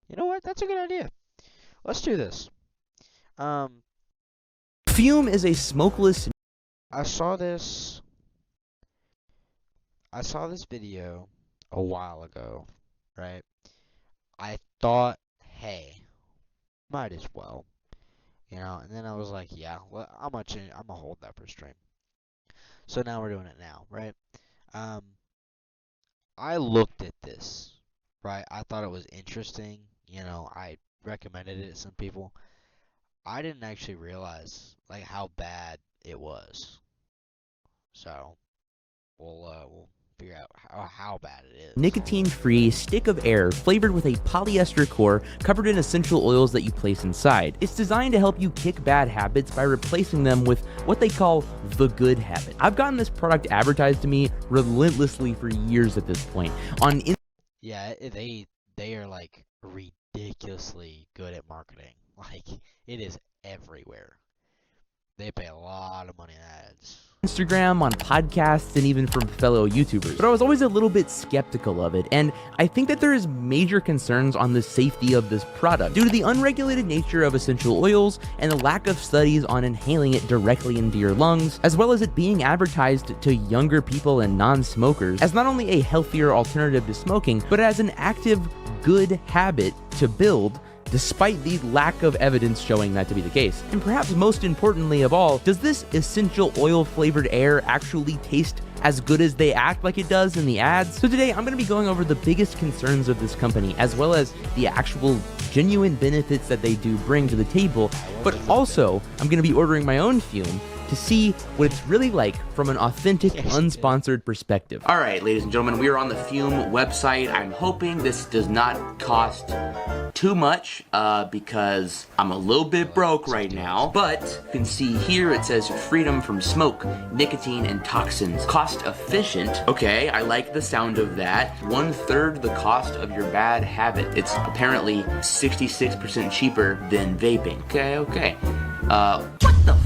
You know what? That's a good idea. Let's do this. Um, Fume is a smokeless. I saw this. I saw this video a while ago, right? I thought, hey, might as well, And then I was like, yeah, well, I'm gonna hold that for stream. So now we're doing it now, right? Um, I looked at this, right? I thought it was interesting. I recommended it to some people. I didn't actually realize like how bad it was. So we'll figure out how bad it is. Nicotine-free stick of air flavored with a polyester core covered in essential oils that you place inside. It's designed to help you kick bad habits by replacing them with what they call the good habit. I've gotten this product advertised to me relentlessly for years at this point. Yeah, they are like ridiculously good at marketing. Like it is everywhere. They pay a lot of money in ads. Instagram, on podcasts, and even from fellow YouTubers. But I was always a little bit skeptical of it, and I think that there is major concerns on the safety of this product due to the unregulated nature of essential oils and the lack of studies on inhaling it directly into your lungs, as well as it being advertised to younger people and non-smokers as not only a healthier alternative to smoking, but as an active, good habit to build, despite the lack of evidence showing that to be the case. And perhaps most importantly of all, does this essential oil flavored air actually taste as good as they act like it does in the ads? So today I'm going to be going over the biggest concerns of this company, as well as the actual genuine benefits that they do bring to the table, but also I'm going to be ordering my own fume to see what it's really like from an authentic, unsponsored perspective. All right, ladies and gentlemen, we are on the Fume website. I'm hoping this does not cost too much because I'm a little bit broke right now, but you can see here it says freedom from smoke, nicotine, and toxins. Cost efficient. Okay, I like the sound of that. 1/3 the cost of your bad habit. It's apparently 66% cheaper than vaping. Okay. What the?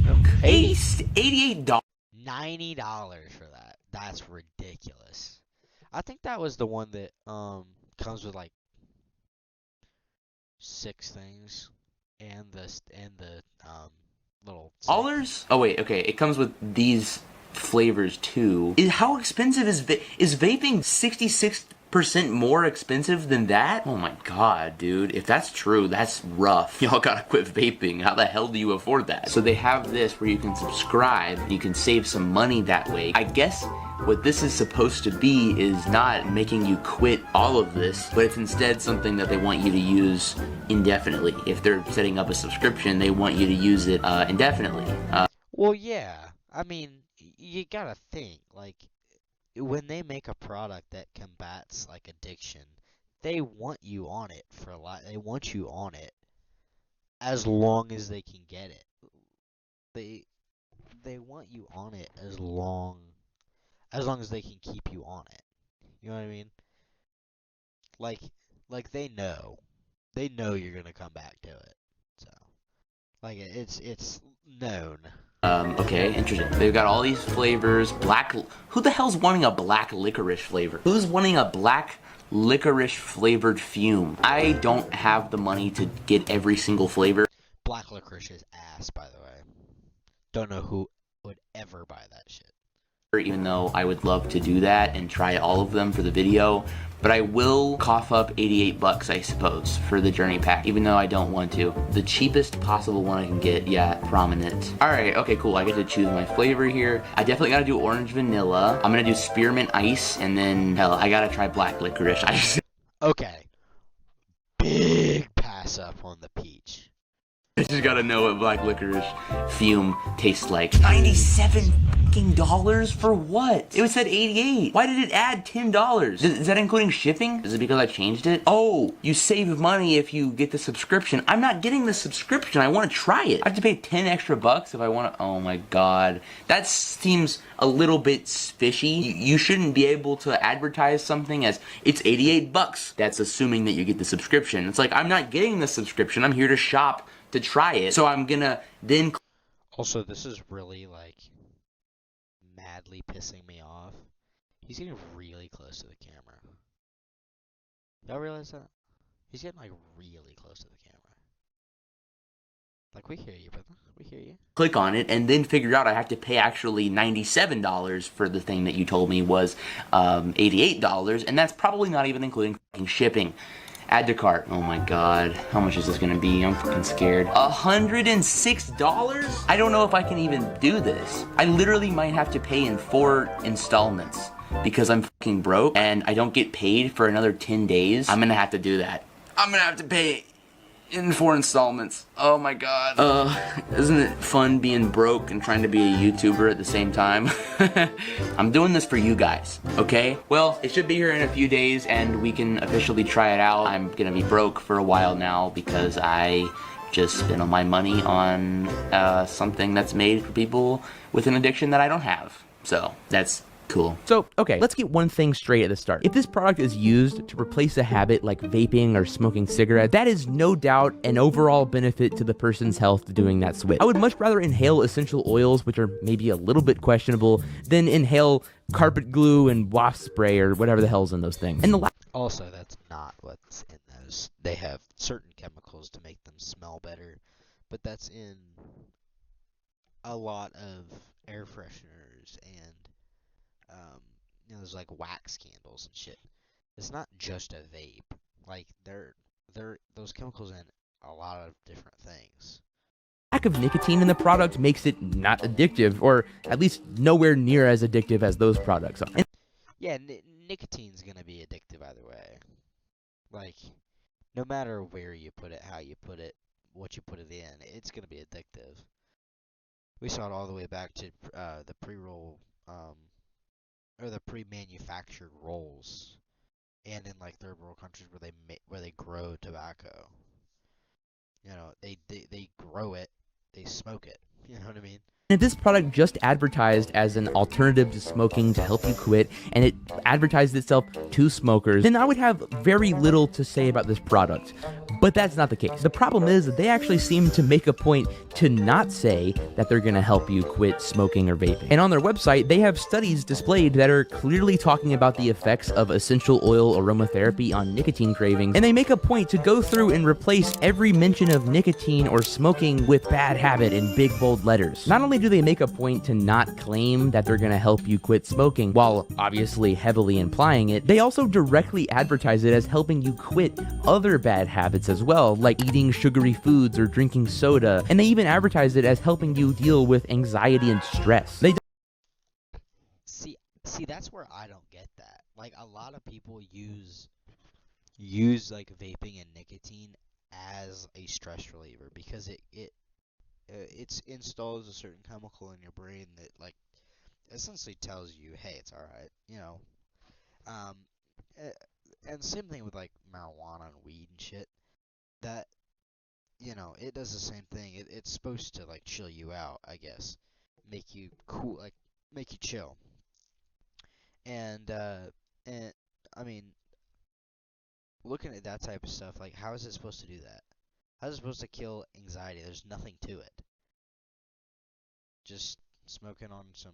Okay. $88. $90 for that. That's ridiculous. I think that was the one that comes with like 6 things and the little Dollars? Oh wait, okay. It comes with these flavors too. How expensive is vaping 66% more expensive than that? Oh my god, dude. If that's true, that's rough. Y'all gotta quit vaping. How the hell do you afford that? So they have this where you can subscribe. You can save some money that way. I guess what this is supposed to be is not making you quit all of this, but it's instead something that they want you to use indefinitely. If they're setting up a subscription, they want you to use it indefinitely. Well, yeah. I mean, you gotta think like when they make a product that combats like addiction, they want you on it for a lot. They want you on it as long as they can get it. They they want you on it as long as they can keep you on it. You know what I mean? Like like they know you're gonna come back to it. So like it's known. Okay, interesting. They've got all these flavors. Who the hell's wanting a black licorice flavor? Who's wanting a black licorice flavored fume? I don't have the money to get every single flavor. Black licorice is ass, by the way. Don't know who would ever buy that shit. Even though I would love to do that and try all of them for the video, but I will cough up 88 bucks, I suppose, for the journey pack, even though I don't want to. The cheapest possible one I can get, yeah, prominent. All right, okay, cool, I get to choose my flavor here. I definitely gotta do orange vanilla. I'm gonna do spearmint ice, and then, hell, I gotta try black licorice. Okay. Big pass up on the peach. I just gotta know what black licorice fume tastes like. $97 for what? It said 88. Why did it add $10? Is that including shipping? Is it because I changed it? Oh, you save money if you get the subscription. I'm not getting the subscription. I want to try it. I have to pay 10 extra bucks if I want to. Oh my god. That seems a little bit fishy. You shouldn't be able to advertise something as it's 88 bucks. That's assuming that you get the subscription. It's like, I'm not getting the subscription. I'm here to shop to try it. So I'm gonna then. Also, this is really like madly pissing me off. He's getting really close to the camera. Y'all realize that? He's getting like really close to the camera. Like we hear you, brother. We hear you. Click on it and then figure out I have to pay actually $97 for the thing that you told me was $88, and that's probably not even including shipping. Add to cart. Oh my god, how much is this gonna be? I'm fucking scared. $106? I don't know if I can even do this. I literally might have to pay in 4 installments because I'm fucking broke and I don't get paid for another 10 days. I'm gonna have to do that. I'm gonna have to pay in 4 installments. Oh my god. Isn't it fun being broke and trying to be a YouTuber at the same time? I'm doing this for you guys, okay? Well, it should be here in a few days and we can officially try it out. I'm gonna be broke for a while now because I just spent all my money on something that's made for people with an addiction that I don't have. So, that's cool. So, okay, let's get one thing straight at the start. If this product is used to replace a habit like vaping or smoking cigarettes, that is no doubt an overall benefit to the person's health doing that switch. I would much rather inhale essential oils, which are maybe a little bit questionable, than inhale carpet glue and wasp spray or whatever the hell's in those things. And the Also, that's not what's in those. They have certain chemicals to make them smell better, but that's in a lot of air fresheners and there's like wax candles and shit. It's not just a vape. Like they're those chemicals in a lot of different things. lack of nicotine in the product makes it not addictive, or at least nowhere near as addictive as those products are. Yeah, nicotine's gonna be addictive either way. Like no matter where you put it, how you put it, what you put it in, it's gonna be addictive. We saw it all the way back to the pre-roll or the pre-manufactured rolls, and in like third world countries where they grow tobacco. You know, they grow it, they smoke it. You know what I mean? If this product just advertised as an alternative to smoking to help you quit, and it advertised itself to smokers, then I would have very little to say about this product. But that's not the case. The problem is that they actually seem to make a point to not say that they're going to help you quit smoking or vaping. And on their website, they have studies displayed that are clearly talking about the effects of essential oil aromatherapy on nicotine cravings, and they make a point to go through and replace every mention of nicotine or smoking with bad habit in big bold letters. Not only do they make a point to not claim that they're going to help you quit smoking, while obviously heavily implying it, they also directly advertise it as helping you quit other bad habits as well, like eating sugary foods or drinking soda, and they even advertise it as helping you deal with anxiety and stress. They See, that's where I don't get that. Like a lot of people use like vaping and nicotine as a stress reliever because it installs a certain chemical in your brain that like essentially tells you, hey, it's all right, you know. Um, and same thing with like marijuana and weed and shit. That it does the same thing. It's supposed to like chill you out, I guess, make you cool, like make you chill. And and I mean, looking at that type of stuff, like how is it supposed to do that? How is it supposed to kill anxiety? There's nothing to it. Just smoking on some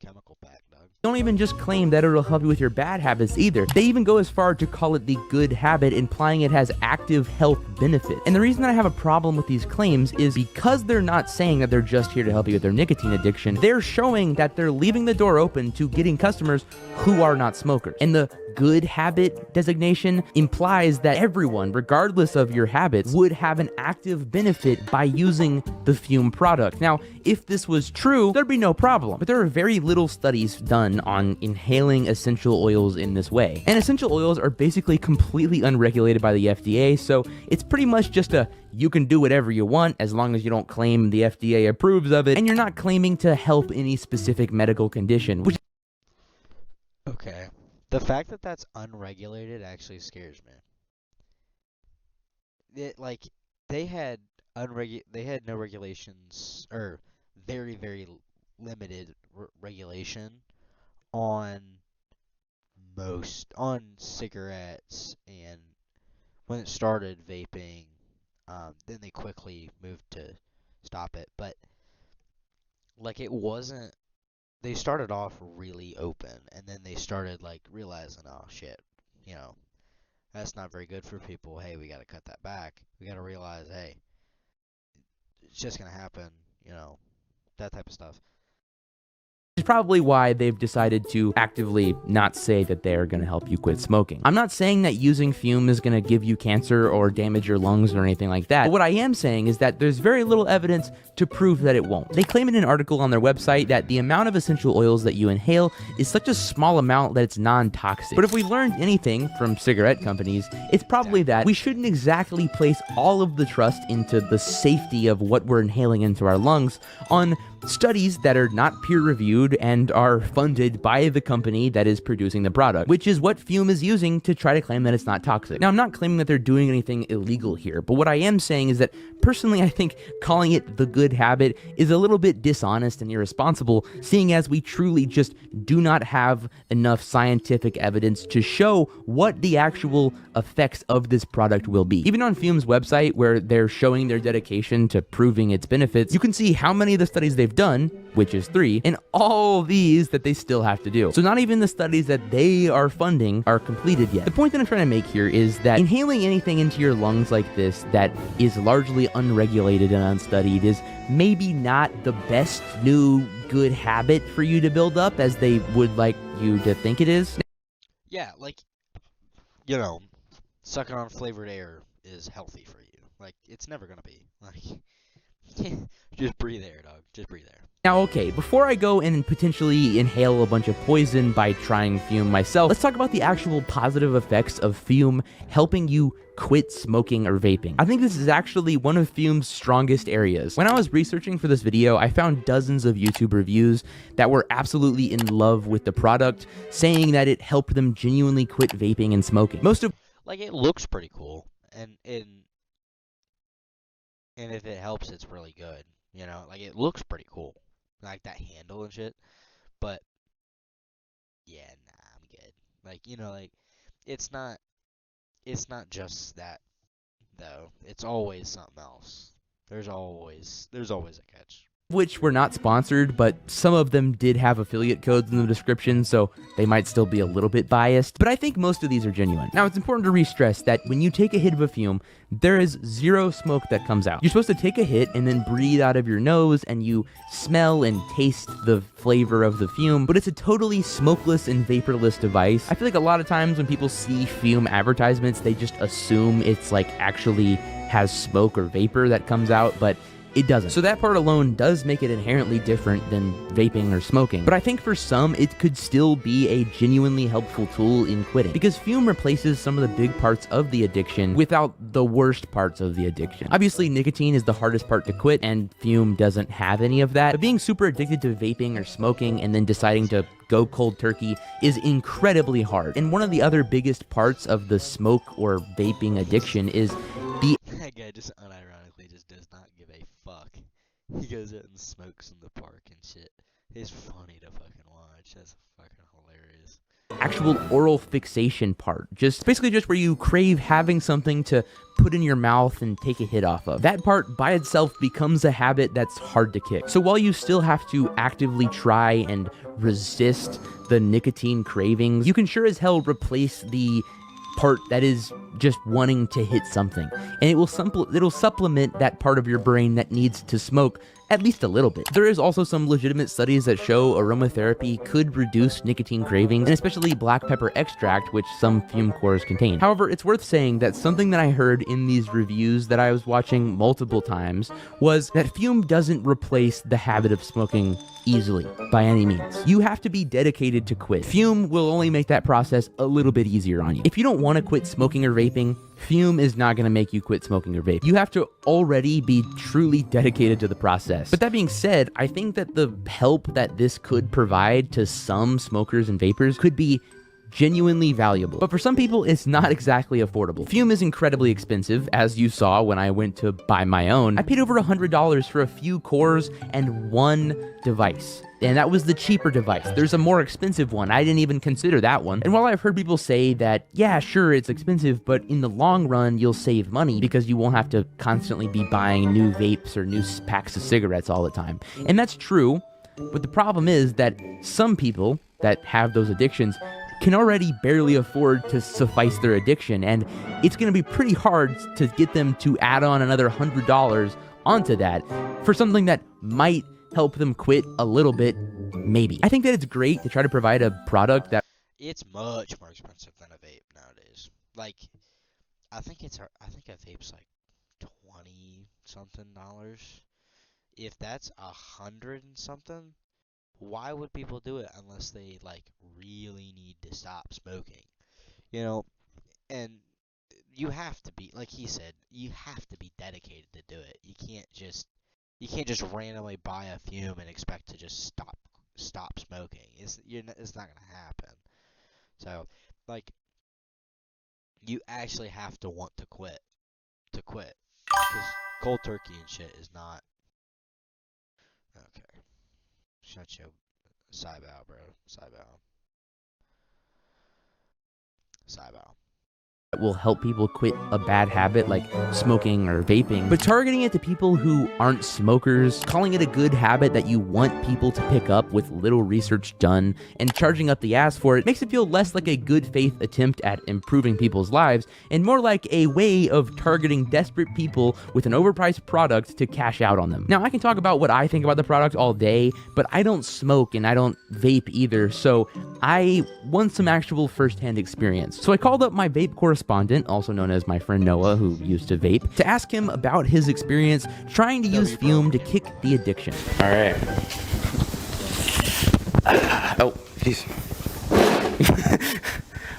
chemical pack, dog. don't even just claim that it'll help you with your bad habits either. They even go as far to call it the good habit, implying it has active health benefits. And the reason that I have a problem with these claims is because they're not saying that they're just here to help you with their nicotine addiction, they're showing that they're leaving the door open to getting customers who are not smokers. And the good habit designation implies that everyone, regardless of your habits, would have an active benefit by using the Fume product. Now, if this was true, there'd be no problem. But there are very little studies done on inhaling essential oils in this way. And essential oils are basically completely unregulated by the FDA, so it's pretty much just a you can do whatever you want as long as you don't claim the FDA approves of it, and you're not claiming to help any specific medical condition, which Okay. The fact that that's unregulated actually scares me. Like they had no regulations or very limited regulation on on cigarettes, and when it started vaping, then they quickly moved to stop it. But like it wasn't. They started off really open, and then they started like realizing, oh shit, you know, That's not very good for people. Hey, we got to cut that back. We got to realize, hey, it's just gonna happen. You know, that type of stuff. Is probably why they've decided to actively not say that they're going to help you quit smoking. I'm not saying that using fume is going to give you cancer or damage your lungs or anything like that, but what I am saying is that there's very little evidence to prove that it won't. They claim in an article on their website that the amount of essential oils that you inhale is such a small amount that it's non-toxic. But if we learned anything from cigarette companies, it's probably that we shouldn't exactly place all of the trust into the safety of what we're inhaling into our lungs on studies that are not peer-reviewed and are funded by the company that is producing the product, which is what fume is using to try to claim that it's not toxic. Now, I'm not claiming that they're doing anything illegal here, but what I am saying is that personally, I think calling it the good habit is a little bit dishonest and irresponsible, seeing as we truly just do not have enough scientific evidence to show what the actual effects of this product will be. Even on Fume's website, where they're showing their dedication to proving its benefits, you can see how many of the studies they've done, which is 3, and all these that they still have to do. So not even the studies that they are funding are completed yet. The point that I'm trying to make here is that inhaling anything into your lungs like this that is largely unregulated and unstudied is maybe not the best new good habit for you to build up as they would like you to think it is. Yeah, like, you know, sucking on flavored air is healthy for you. Like, it's never gonna be. Like, just breathe air, dog. Just breathe air. Now, okay, before I go and potentially inhale a bunch of poison by trying fume myself, let's talk about the actual positive effects of fume helping you quit smoking or vaping. I think this is actually one of fume's strongest areas. When I was researching for this video, I found dozens of YouTube reviews that were absolutely in love with the product, saying that it helped them genuinely quit vaping and smoking. Most of Like, it looks pretty cool, and if it helps, it's really good. You know, like, it looks pretty cool, like that handle and shit. But yeah, nah, I'm good. Like, you know, like, it's not just that though. It's always something else. There's always a catch. which were not sponsored, but some of them did have affiliate codes in the description, so they might still be a little bit biased, but I think most of these are genuine. Now, it's important to re-stress that when you take a hit of a fume, there is zero smoke that comes out. You're supposed to take a hit and then breathe out of your nose, and you smell and taste the flavor of the fume, but it's a totally smokeless and vaporless device. I feel like a lot of times when people see fume advertisements, they just assume it's like actually has smoke or vapor that comes out, but it doesn't. So that part alone does make it inherently different than vaping or smoking. But I think for some, it could still be a genuinely helpful tool in quitting, because fume replaces some of the big parts of the addiction without the worst parts of the addiction. Obviously, nicotine is the hardest part to quit, and fume doesn't have any of that. But being super addicted to vaping or smoking and then deciding to go cold turkey is incredibly hard. And one of the other biggest parts of the smoke or vaping addiction is the That guy just unironically just does not give a fuck. He goes out and smokes in the park and shit. It's funny to fucking watch. That's fucking hilarious. actual oral fixation part. Basically just where you crave having something to put in your mouth and take a hit off of. That part by itself becomes a habit that's hard to kick. So while you still have to actively try and resist the nicotine cravings, you can sure as hell replace the part that is just wanting to hit something, and it'll supplement that part of your brain that needs to smoke at least a little bit. There is also some legitimate studies that show aromatherapy could reduce nicotine cravings, and especially black pepper extract, which some fume cores contain. However, it's worth saying that something that I heard in these reviews that I was watching multiple times was that fume doesn't replace the habit of smoking easily by any means. You have to be dedicated to quit. Fume will only make that process a little bit easier on you. If you don't want to quit smoking or vaping, fume is not going to make you quit smoking or vape. You have to already be truly dedicated to the process. But that being said, I think that the help that this could provide to some smokers and vapors could be genuinely valuable. But for some people, it's not exactly affordable. Fume is incredibly expensive, as you saw when I went to buy my own. I paid over $100 for a few cores and one device. And that was the cheaper device. There's a more expensive one. I didn't even consider that one. And while I've heard people say that, yeah, sure, it's expensive, but in the long run, you'll save money because you won't have to constantly be buying new vapes or new packs of cigarettes all the time. And that's true, but the problem is that some people that have those addictions can already barely afford to suffice their addiction, and it's going to be pretty hard to get them to add on another $100 onto that for something that might help them quit a little bit, maybe. I think that it's great to try to provide a product that It's much more expensive than a vape nowadays. Like, I think a vape's like 20 something dollars. If that's 100 and something, why would people do it unless they like really need to stop smoking? You know, and you have to be, like he said, you have to be dedicated to do it. You can't just randomly buy a fume and expect to just stop smoking. It's not gonna happen. So, like, you actually have to want to quit, because cold turkey and shit is not okay. Shut your side bow, bro. Side bow. Side bow. will help people quit a bad habit like smoking or vaping, but targeting it to people who aren't smokers, calling it a good habit that you want people to pick up with little research done, and charging up the ass for it makes it feel less like a good faith attempt at improving people's lives and more like a way of targeting desperate people with an overpriced product to cash out on them. Now, I can talk about what I think about the product all day, but I don't smoke and I don't vape either, so I want some actual first-hand experience. So I called up my vape correspondent, also known as my friend Noah, who used to vape, to ask him about his experience trying to use fume to kick the addiction. All right. Oh, jeez.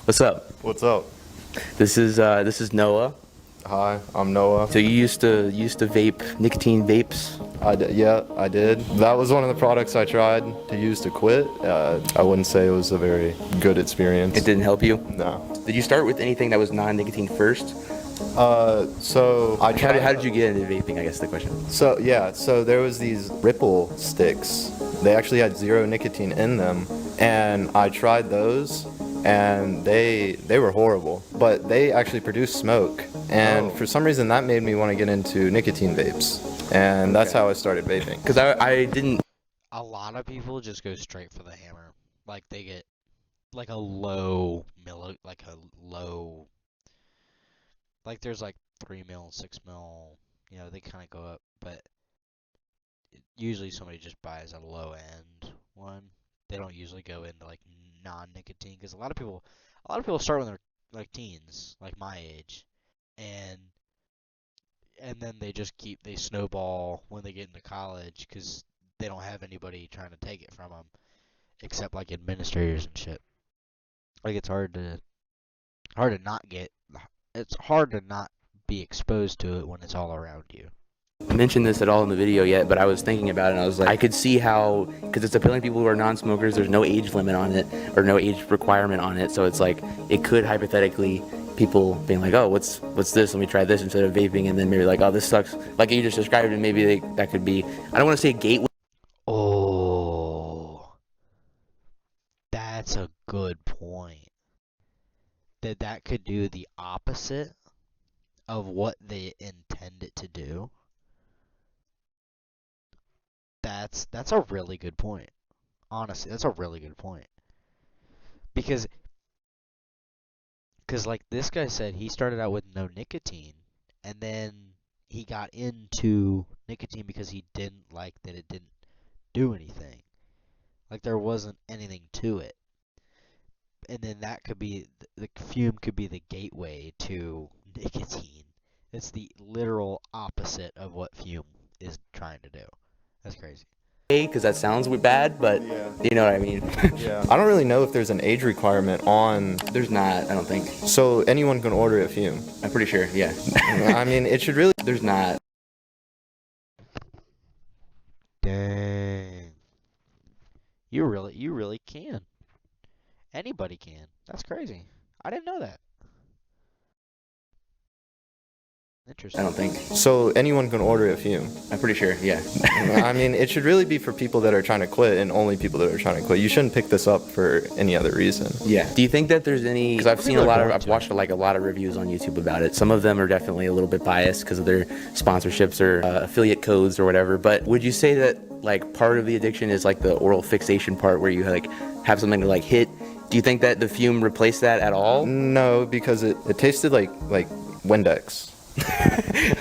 What's up? What's up? This is Noah. Hi, I'm Noah. So you used to vape nicotine vapes? Yeah, I did. That was one of the products I tried to use to quit. I wouldn't say it was a very good experience. It didn't help you? No. Did you start with anything that was non-nicotine first? So I tried. How did you get into vaping? I guess the question. So there was these Ripple sticks. They actually had 0 nicotine in them, and I tried those, and they were horrible. But they actually produced smoke, and for some reason that made me want to get into nicotine vapes, and that's how I started vaping. Because I didn't. A lot of people just go straight for the hammer. Like, they get like a low like there's like 3 mil, 6 mil, they kind of go up, but usually somebody just buys a low end one. They don't usually go into like non-nicotine, because a lot of people start when they're like teens, like my age, and then they snowball when they get into college, because they don't have anybody trying to take it from them except like administrators and shit. Like, it's hard to not be exposed to it when it's all around you. Mention this at all in the video yet, but I was thinking about it and I was like, I could see how, because it's appealing to people who are non-smokers, there's no age limit on it or no age requirement on it, so it's like it could hypothetically, people being like, oh, what's this, let me try this instead of vaping, and then maybe like, oh, this sucks, like you just described, and maybe that could be, I don't want to say a gateway. Oh, that's a good point. That could do the opposite of what they intend it to do. That's a really good point. Honestly, that's a really good point. Because like this guy said, he started out with no nicotine, and then he got into nicotine because he didn't like that it didn't do anything. Like, there wasn't anything to it. And then that could be, the fume could be the gateway to nicotine. It's the literal opposite of what fume is trying to do. That's crazy. Because that sounds bad, but you know what I mean. Yeah. I don't really know if there's an age requirement on. There's not, I don't think. So anyone can order it fume. I'm pretty sure, yeah. I mean, it should really. There's not. Dang. You really can. Anybody can. That's crazy. I didn't know that. Interesting. I don't think. So anyone can order it fume. I'm pretty sure, yeah. I mean, it should really be for people that are trying to quit, and only people that are trying to quit. You shouldn't pick this up for any other reason. Yeah. Do you think that there's any? Because I've watched like a lot of reviews on YouTube about it. Some of them are definitely a little bit biased because of their sponsorships or affiliate codes or whatever. But would you say that like part of the addiction is like the oral fixation part, where you like have something to like hit Do you think that the fume replaced that at all? No, because it tasted like Windex.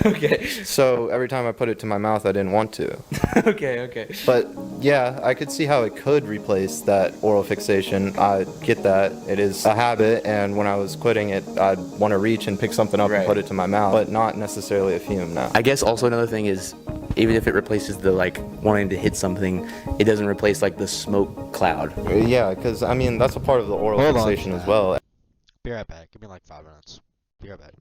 Okay. So every time I put it to my mouth, I didn't want to. Okay. But yeah, I could see how it could replace that oral fixation. I get that. It is a habit, and when I was quitting it, I'd want to reach and pick something up Right. and put it to my mouth, but not necessarily a fume, no. I guess also another thing is, even if it replaces the like wanting to hit something, it doesn't replace like the smoke cloud. Yeah, because I mean, that's a part of the oral Hold on fixation to as that. well. Be right back. Give me like 5 minutes. Be right back.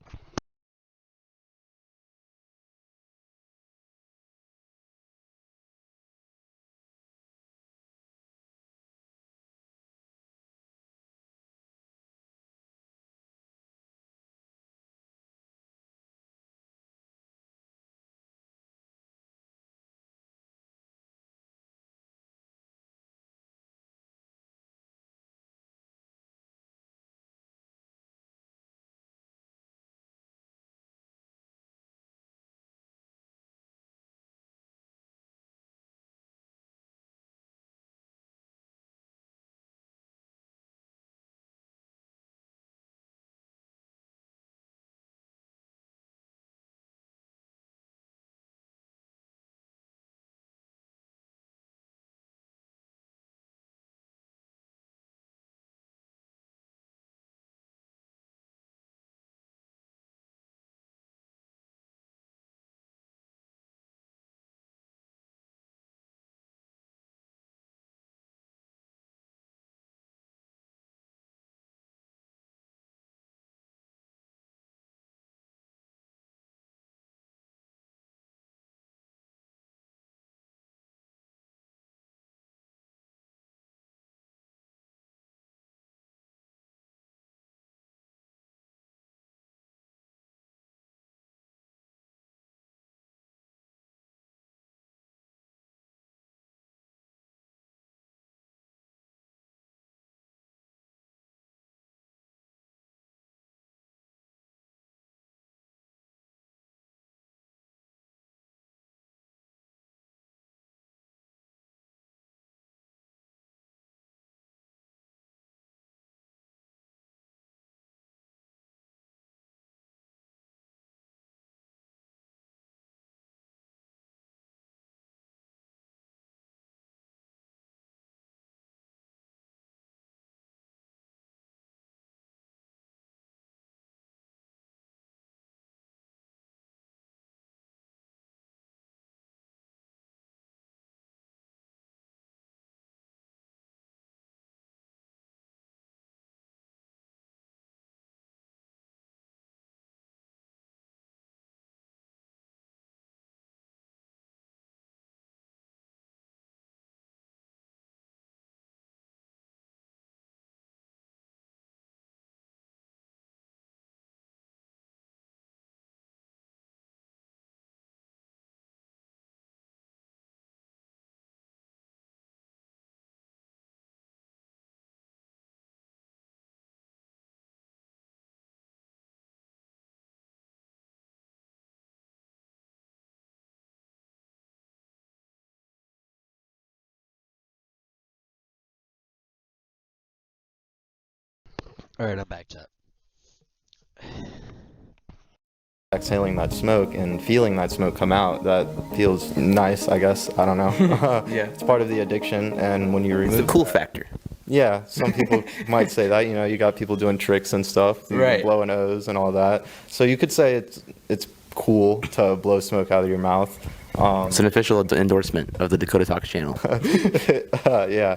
Alright, I'm back, chat. Exhaling that smoke and feeling that smoke come out, that feels nice, I guess. I don't know. Yeah. It's part of the addiction, and when you It's remove the cool factor. Yeah, some people might say that. You got people doing tricks and stuff, Right. blowing O's and all that. So you could say it's cool to blow smoke out of your mouth. It's an official endorsement of the Dakota Talks channel. Yeah,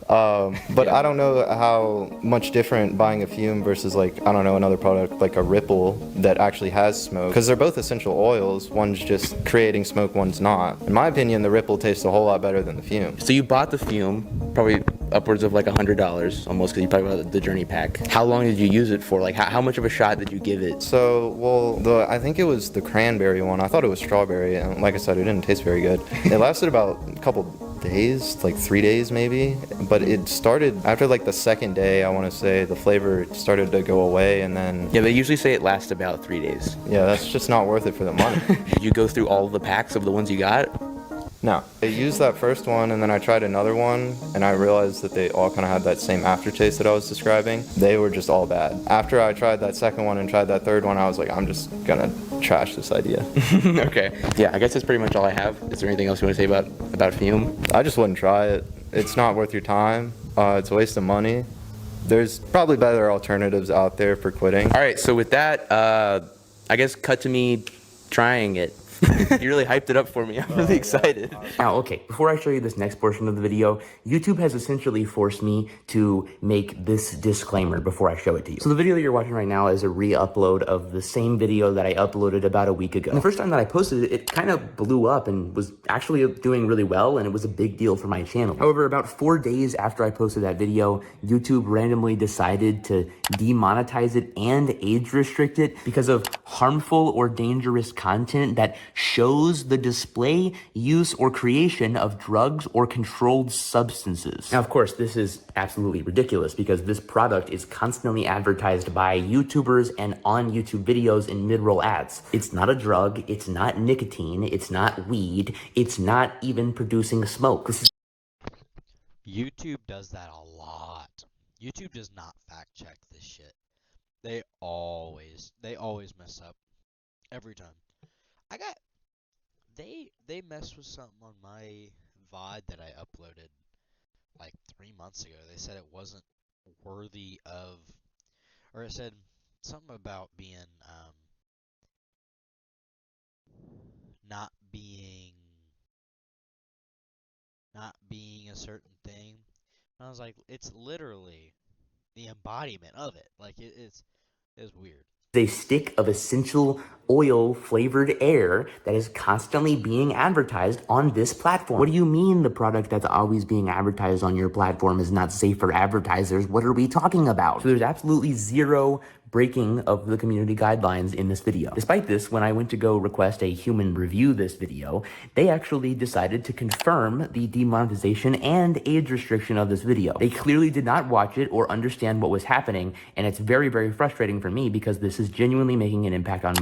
but I don't know how much different buying a fume versus like, I don't know, another product like a Ripple that actually has smoke, because they're both essential oils. One's just creating smoke, one's not. In my opinion, the Ripple tastes a whole lot better than the fume. So you bought the fume, probably upwards of like $100 almost, because you probably bought the Journey pack. How long did you use it for? Like how much of a shot did you give it? So, well, I think it was the cranberry one. I thought it was strawberry, and like I said, it didn't taste very good. It lasted about a couple days, like 3 days maybe, but it started after like the second day. I want to say the flavor started to go away, and then Yeah, they usually say it lasts about 3 days. yeah, that's just not worth it for the money. Did you go through all the packs of the ones you got? No. I used that first one and then I tried another one and I realized that they all kind of had that same aftertaste that I was describing. They were just all bad. After I tried that second one and tried that third one, I was like, I'm just gonna trash this idea. Okay. Yeah, I guess that's pretty much all I have. Is there anything else you want to say about fume? I just wouldn't try it. It's not worth your time. It's a waste of money. There's probably better alternatives out there for quitting. All right, so with that, I guess cut to me trying it. You really hyped it up for me. I'm really excited. Now, okay, before I show you this next portion of the video, YouTube has essentially forced me to make this disclaimer before I show it to you. So the video that you're watching right now is a re-upload of the same video that I uploaded about a week ago. And the first time that I posted it, it kind of blew up and was actually doing really well, and it was a big deal for my channel. However, about 4 days after I posted that video, YouTube randomly decided to demonetize it and age restrict it because of harmful or dangerous content that shows the display, use, or creation of drugs or controlled substances. Now, of course, this is absolutely ridiculous because this product is constantly advertised by YouTubers and on YouTube videos in mid-roll ads. It's not a drug, it's not nicotine, it's not weed, it's not even producing smoke. This is YouTube does that a lot. YouTube does not fact check this shit. They always mess up every time. They messed with something on my VOD that I uploaded like 3 months ago. They said it wasn't worthy of, or it said something about being not being a certain thing. And I was like, it's literally the embodiment of it. Like it's weird. a stick of essential oil flavored air that is constantly being advertised on this platform. What do you mean the product that's always being advertised on your platform is not safe for advertisers? What are we talking about? So there's absolutely zero breaking of the community guidelines in this video. Despite this, when I went to go request a human review this video, they actually decided to confirm the demonetization and age restriction of this video. They clearly did not watch it or understand what was happening, and it's very, very frustrating for me because this is genuinely making an impact on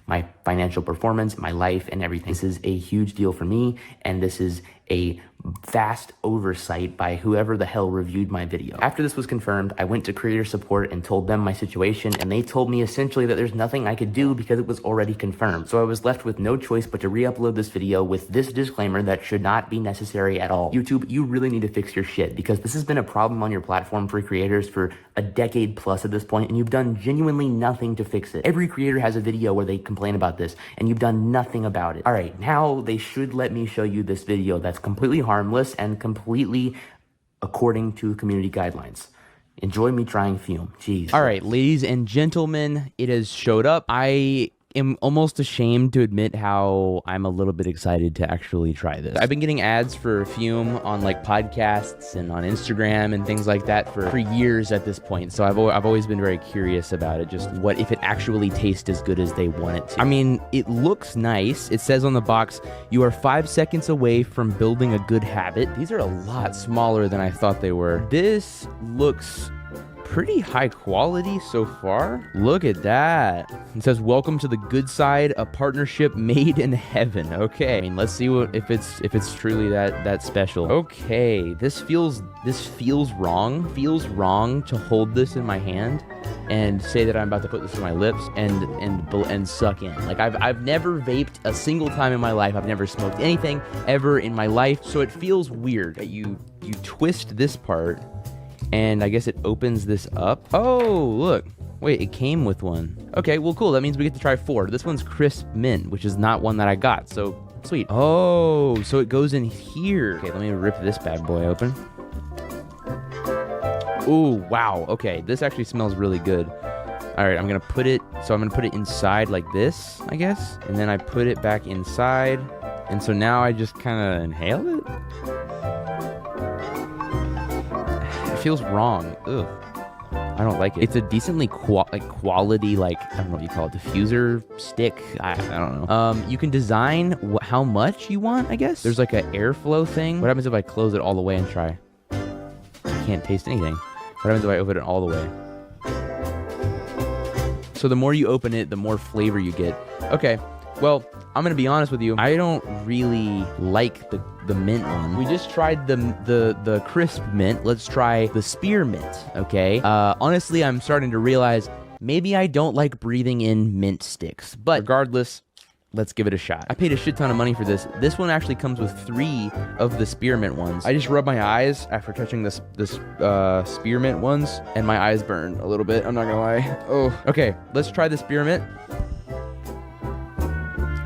my financial performance, my life, and everything. This is a huge deal for me, and this is a vast oversight by whoever the hell reviewed my video. After this was confirmed, I went to creator support and told them my situation, and they told me essentially that there's nothing I could do because it was already confirmed. So I was left with no choice but to re-upload this video with this disclaimer that should not be necessary at all. YouTube, you really need to fix your shit because this has been a problem on your platform for creators for a decade plus at this point, and you've done genuinely nothing to fix it. Every creator has a video where they complain about this, and you've done nothing about it. All right, now they should let me show you this video that's completely harmless and completely according to community guidelines. Enjoy me trying fume. Jeez. All right, ladies and gentlemen, it has showed up. I am almost ashamed to admit how I'm a little bit excited to actually try this. I've been getting ads for Fume on like podcasts and on Instagram and things like that for years at this point. So I've always been very curious about it, just what if it actually tastes as good as they want it to. I mean, it looks nice. It says on the box, you are 5 seconds away from building a good habit. These are a lot smaller than I thought they were. This looks pretty high quality so far. Look at that. It says, welcome to the good side, a partnership made in heaven. Okay, I mean, let's see what if it's truly that special. Okay, this feels wrong. Feels wrong to hold this in my hand and say that I'm about to put this in my lips and suck in. Like I've never vaped a single time in my life. I've never smoked anything ever in my life. So it feels weird that you twist this part and I guess it opens this up. Oh, look. Wait, it came with one. Okay, well, cool. That means we get to try 4. This one's crisp mint, which is not one that I got. So, sweet. Oh, so it goes in here. Okay, let me rip this bad boy open. Ooh, wow. Okay, this actually smells really good. All right, I'm going to put it inside like this, I guess. And then I put it back inside. And so now I just kind of inhale it. Feels wrong. Ugh. I don't like it. It's a decently quality, like, I don't know what you call it, diffuser stick. I don't know. You can design how much you want, I guess. There's like an airflow thing. What happens if I close it all the way and try? I can't taste anything. What happens if I open it all the way? So the more you open it, the more flavor you get. Okay. Well, I'm gonna be honest with you. I don't really like the mint one. We just tried the crisp mint. Let's try the spearmint. Okay. Honestly, I'm starting to realize maybe I don't like breathing in mint sticks. But regardless, let's give it a shot. I paid a shit ton of money for this. This one actually comes with 3 of the spearmint ones. I just rubbed my eyes after touching this spearmint ones, and my eyes burn a little bit. I'm not gonna lie. Oh. Okay. Let's try the spearmint.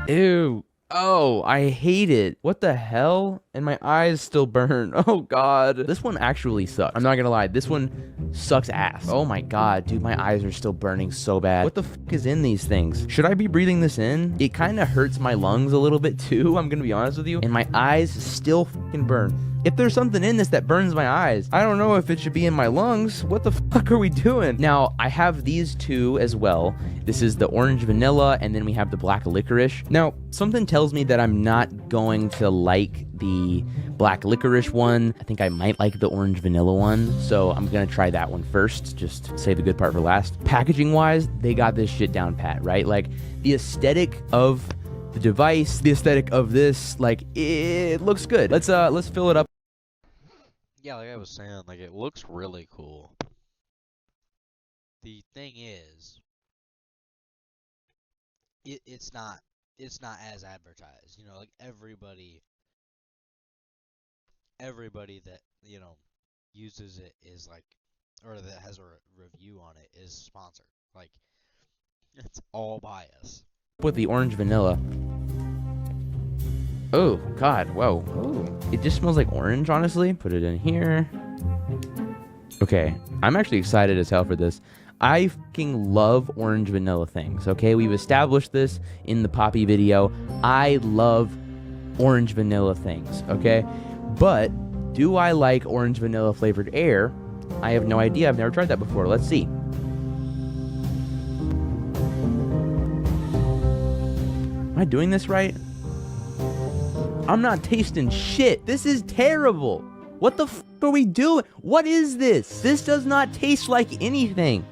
Ew. Oh, I hate it. What the hell? And my eyes still burn. Oh, God. This one actually sucks. I'm not gonna lie. This one sucks ass. Oh, my God. Dude, my eyes are still burning so bad. What the fuck is in these things? Should I be breathing this in? It kind of hurts my lungs a little bit, too. I'm gonna be honest with you. And my eyes still fucking burn. If there's something in this that burns my eyes, I don't know if it should be in my lungs. What the fuck are we doing? Now, I have these 2 as well. This is the orange vanilla, and then we have the black licorice. Now, something tells me that I'm not going to like the black licorice one. I think I might like the orange vanilla one, so I'm gonna try that one first. Just save the good part for last. Packaging wise, they got this shit down pat, right? Like, the aesthetic of the device, the aesthetic of this, like, it looks good. Let's fill it up. Yeah, like I was saying, like it looks really cool. The thing is, it's not as advertised. You know, like everybody that, you know, uses it is like, or that has a review on it is sponsored. Like, it's all bias. With the orange vanilla. Oh, God, whoa. Oh, it just smells like orange, honestly. Put it in here. Okay, I'm actually excited as hell for this. I fucking love orange vanilla things, okay? We've established this in the Poppy video. I love orange vanilla things, okay? But do I like orange vanilla flavored air? I have no idea. I've never tried that before. Let's see. Am I doing this right? I'm not tasting shit. This is terrible. What the f are we doing? What is this? This does not taste like anything.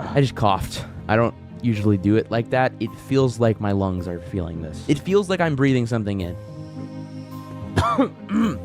I just coughed. I don't usually do it like that. It feels like my lungs are feeling this. It feels like I'm breathing something in.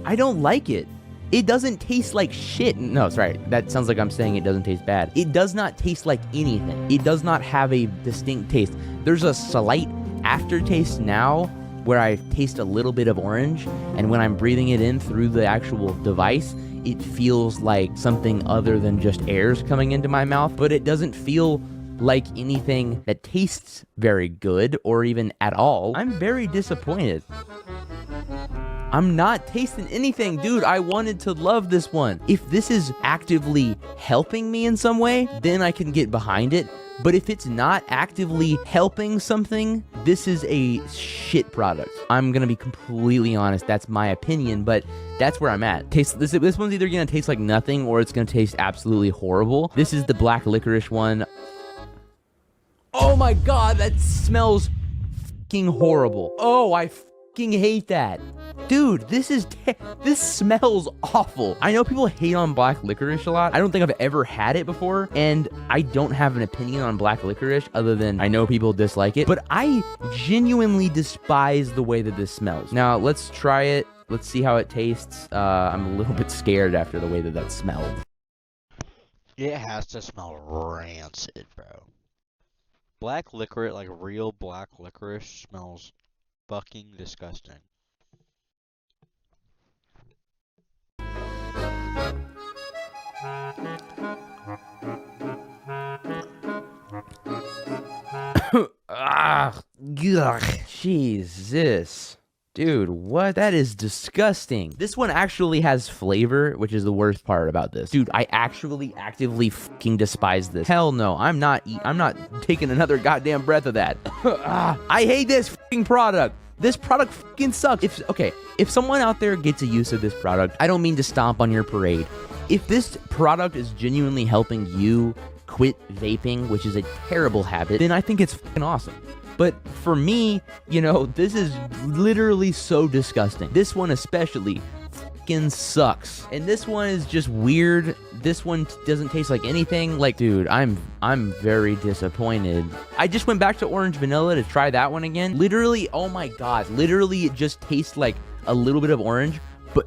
I don't like it. It doesn't taste like shit. No, sorry. That sounds like I'm saying it doesn't taste bad. It does not taste like anything. It does not have a distinct taste. There's a slight aftertaste now where I taste a little bit of orange, and when I'm breathing it in through the actual device, it feels like something other than just air's coming into my mouth, but it doesn't feel like anything that tastes very good or even at all. I'm very disappointed. I'm not tasting anything. Dude, I wanted to love this one. If this is actively helping me in some way, then I can get behind it. But if it's not actively helping something, this is a shit product. I'm gonna be completely honest. That's my opinion, but that's where I'm at. This one's either gonna taste like nothing or it's gonna taste absolutely horrible. This is the black licorice one. Oh my God, that smells fucking horrible. Oh, I fucking hate that. Dude, this smells awful. I know people hate on black licorice a lot. I don't think I've ever had it before, and I don't have an opinion on black licorice other than I know people dislike it, but I genuinely despise the way that this smells. Now, let's try it. Let's see how it tastes. I'm a little bit scared after the way that smelled. It has to smell rancid, bro. Black licorice, like real black licorice, smells fucking disgusting. Ah, Jesus. Dude, what? That is disgusting. This one actually has flavor, which is the worst part about this. Dude, I actually actively fucking despise this. Hell no, I'm not taking another goddamn breath of that. I hate this fucking product. This product fucking sucks. If someone out there gets a use of this product, I don't mean to stomp on your parade. If this product is genuinely helping you quit vaping, which is a terrible habit, then I think it's fucking awesome. But for me, you know, this is literally so disgusting. This one especially fucking sucks. And this one is just weird. This one doesn't taste like anything. Like, dude, I'm very disappointed. I just went back to orange vanilla to try that one again. Literally, oh my god, literally it just tastes like a little bit of orange,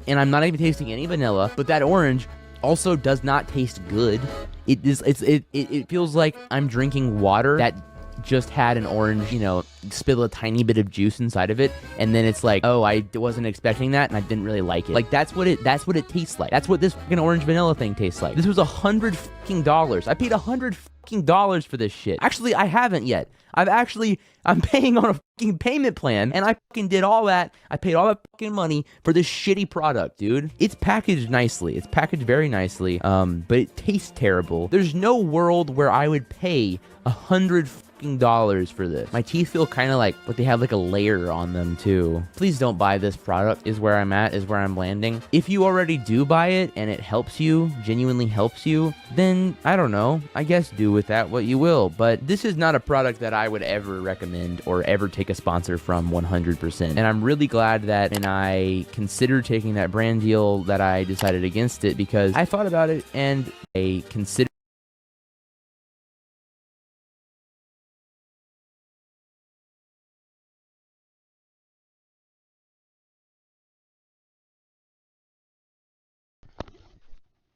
and I'm not even tasting any vanilla, but that orange also does not taste good. It feels like I'm drinking water that just had an orange, you know, spill a tiny bit of juice inside of it, and then it's like, oh, I wasn't expecting that, and I didn't really like it. Like, that's what it tastes like. That's what this fucking orange vanilla thing tastes like. This was $100 I paid $100 for this shit. Actually, I haven't yet. I'm paying on a fucking payment plan, and I fucking did all that. I paid all that fucking money for this shitty product, dude. It's packaged nicely. It's packaged very nicely, but it tastes terrible. There's no world where I would pay $100 for this. My teeth feel kind of like, but they have like a layer on them too. Please don't buy this product is where I'm landing. If you already do buy it and it helps you, genuinely helps you, then I don't know, I guess do with that what you will. But this is not a product that I would ever recommend or ever take a sponsor from 100%. And I'm really glad that when I considered taking that brand deal that I decided against it, because I thought about it and I considered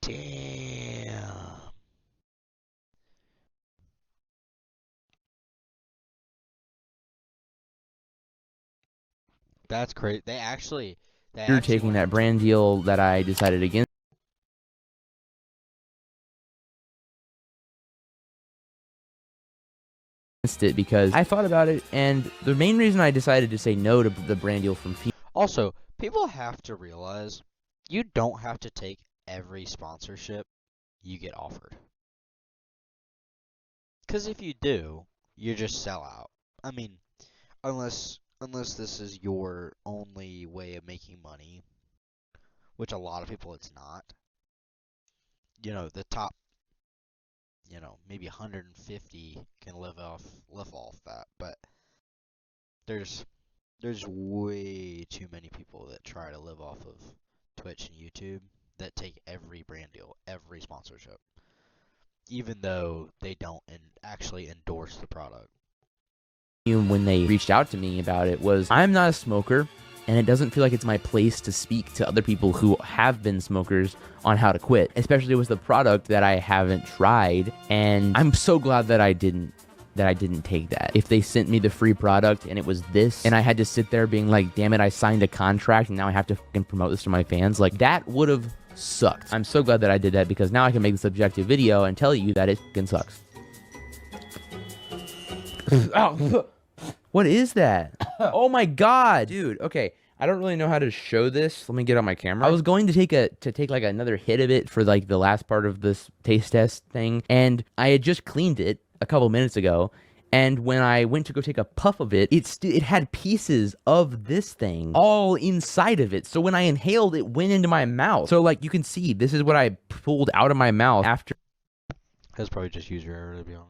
Damn. That's crazy. They actually taking went that brand deal that I decided against it, because I thought about it, and the main reason I decided to say no to the brand deal from Also, people have to realize you don't have to take every sponsorship you get offered. Because if you do, you just sell out. I mean, unless this is your only way of making money, which a lot of people it's not. You know, the top, maybe 150 can live off that, but there's way too many people that try to live off of Twitch and YouTube that take every brand deal, every sponsorship, even though they don't actually endorse the product. when they reached out to me about it was, I'm not a smoker, and it doesn't feel like it's my place to speak to other people who have been smokers on how to quit, especially with the product that I haven't tried. And I'm so glad that I didn't take that. If they sent me the free product and it was this, and I had to sit there being like, damn it, I signed a contract and now I have to fucking promote this to my fans, like, that would have sucked. I'm so glad that I did that, because now I can make this objective video and tell you that it fucking sucks. Oh, what is that? Oh my god, dude. Okay, I don't really know how to show this. Let me get on my camera. I was going to take like another hit of it for like the last part of this taste test thing, and I had just cleaned it a couple minutes ago, and when I went to go take a puff of it, it had pieces of this thing all inside of it. So when I inhaled, it went into my mouth. So like you can see, this is what I pulled out of my mouth after That's probably just user error, to be honest.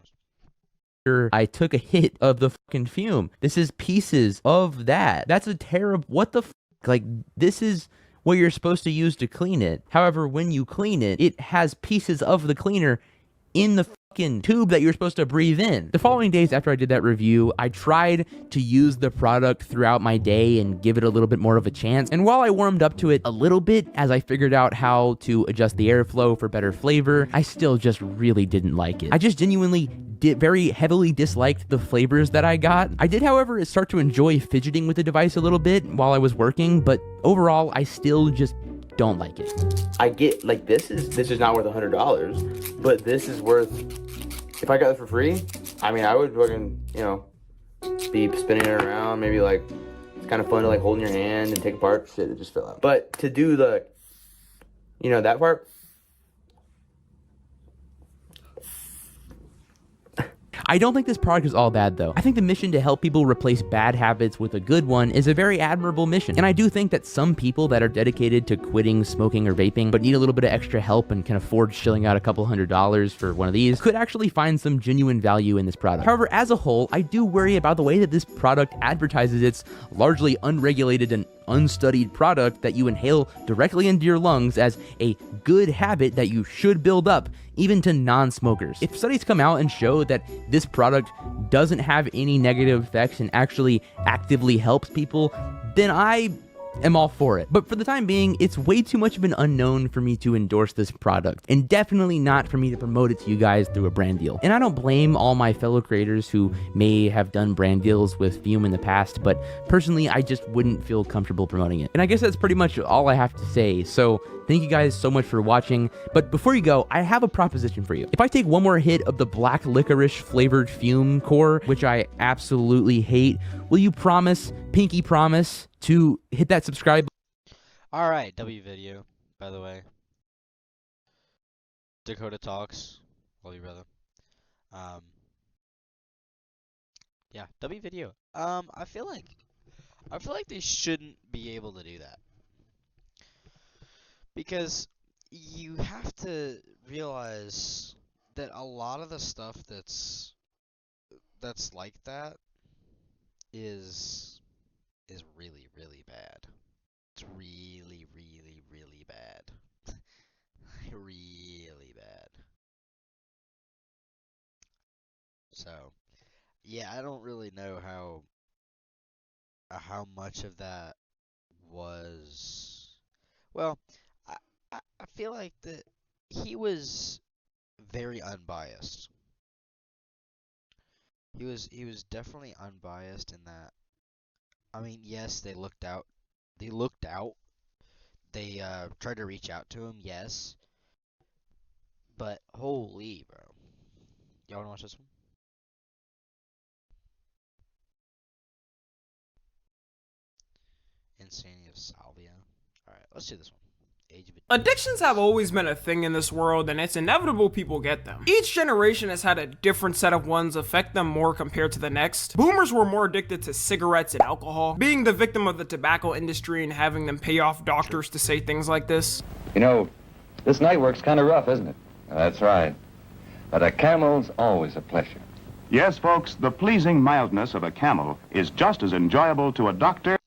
I took a hit of the fucking fume. This is pieces of that. That's a terrible, what the like, this is what you're supposed to use to clean it. However, when you clean it, it has pieces of the cleaner in the fucking tube that you're supposed to breathe in. The following days after I did that review, I tried to use the product throughout my day and give it a little bit more of a chance. And while I warmed up to it a little bit as I figured out how to adjust the airflow for better flavor, I still just really didn't like it. I just genuinely very heavily disliked the flavors that I got. I did, however, start to enjoy fidgeting with the device a little bit while I was working, but overall, I still just don't like it. I get, like, this is not worth $100, but this is worth, if I got it for free, I mean, I would fucking, be spinning it around, maybe, like, it's kind of fun to, like, hold in your hand and take apart, shit, it just fell out. But to do the, that part, I don't think this product is all bad though. I think the mission to help people replace bad habits with a good one is a very admirable mission. And I do think that some people that are dedicated to quitting smoking or vaping, but need a little bit of extra help and can afford shelling out a couple $100s for one of these, could actually find some genuine value in this product. However, as a whole, I do worry about the way that this product advertises its largely unregulated and unstudied product that you inhale directly into your lungs as a good habit that you should build up, even to non-smokers. If studies come out and show that this product doesn't have any negative effects and actually actively helps people, then I am all for it. But for the time being, it's way too much of an unknown for me to endorse this product, and definitely not for me to promote it to you guys through a brand deal. And I don't blame all my fellow creators who may have done brand deals with Fume in the past, but personally, I just wouldn't feel comfortable promoting it. And I guess that's pretty much all I have to say. So thank you guys so much for watching. But before you go, I have a proposition for you. If I take one more hit of the black licorice flavored Fume core, which I absolutely hate, will you promise, pinky promise, to hit that subscribe? Alright, W video, by the way. Dakota Talks. Love you, brother. Yeah, W video. I feel like they shouldn't be able to do that. Because you have to realize that a lot of the stuff that's like that is really, really bad. It's really, really, really bad. Really bad. So, yeah, I don't really know how much of that was. Well, I feel like that he was very unbiased. He was definitely unbiased in that. I mean, yes, they looked out. They looked out. They tried to reach out to him, yes. But holy, bro. Y'all wanna watch this one? Insanity of Salvia. Alright, let's do this one. Age of Addictions have always been a thing in this world, and it's inevitable people get them. Each generation has had a different set of ones affect them more compared to the next. Boomers were more addicted to cigarettes and alcohol, being the victim of the tobacco industry and having them pay off doctors to say things like this. You know, this night work's kind of rough, isn't it? That's right. But a camel's always a pleasure. Yes, folks, the pleasing mildness of a camel is just as enjoyable to a doctor.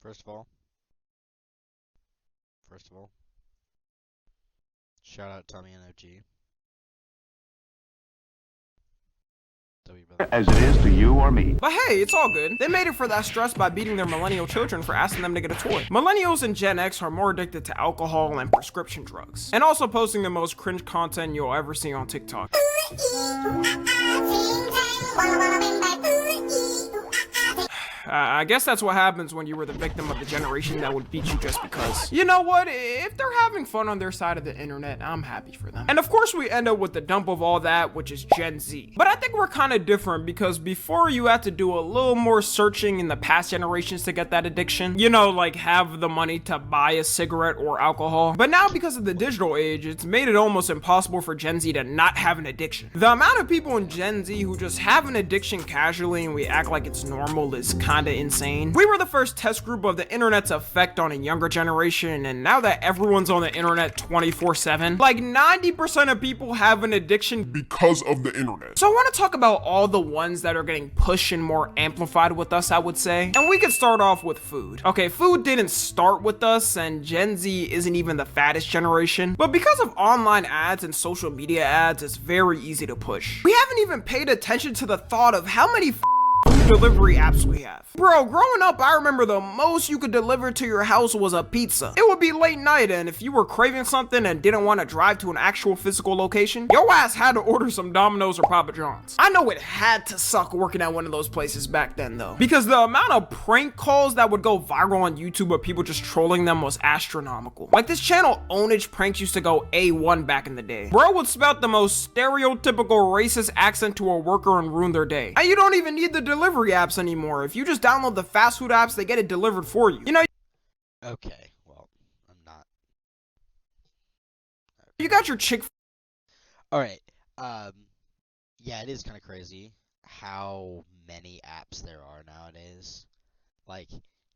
First of all, shout out Tommy and OG. W brother. As it is to you or me. But hey, it's all good. They made it for that stress by beating their millennial children for asking them to get a toy. Millennials and Gen X are more addicted to alcohol and prescription drugs, and also posting the most cringe content you'll ever see on TikTok. I guess that's what happens when you were the victim of the generation that would beat you just because. You know what? If they're having fun on their side of the internet, I'm happy for them. And of course we end up with the dump of all that, which is Gen Z. But I think we're kind of different because before you had to do a little more searching in the past generations to get that addiction. You know, like have the money to buy a cigarette or alcohol. But now because of the digital age, it's made it almost impossible for Gen Z to not have an addiction. The amount of people in Gen Z who just have an addiction casually and we act like it's normal is kinda insane. We were the first test group of the internet's effect on a younger generation, and now that everyone's on the internet 24/7, like 90% of people have an addiction because of the internet. So I want to talk about all the ones that are getting pushed and more amplified with us, I would say. And we could start off with food. Okay, food didn't start with us, and Gen Z isn't even the fattest generation, but because of online ads and social media ads, it's very easy to push. We haven't even paid attention to the thought of how many food delivery apps we have. Bro, growing up, I remember the most you could deliver to your house was a pizza. It would be late night, and if you were craving something and didn't want to drive to an actual physical location, your ass had to order some Domino's or Papa John's. I know it had to suck working at one of those places back then though, because the amount of prank calls that would go viral on YouTube of people just trolling them was astronomical. Like this channel Ownage Pranks used to go A1 back in the day. Bro would spout the most stereotypical racist accent to a worker and ruin their day. And you don't even need the delivery apps anymore. If you just download the fast food apps, they get it delivered for you. You know, Okay, well, I'm not. you got your Chick. Alright, yeah, it is kind of crazy how many apps there are nowadays. Like,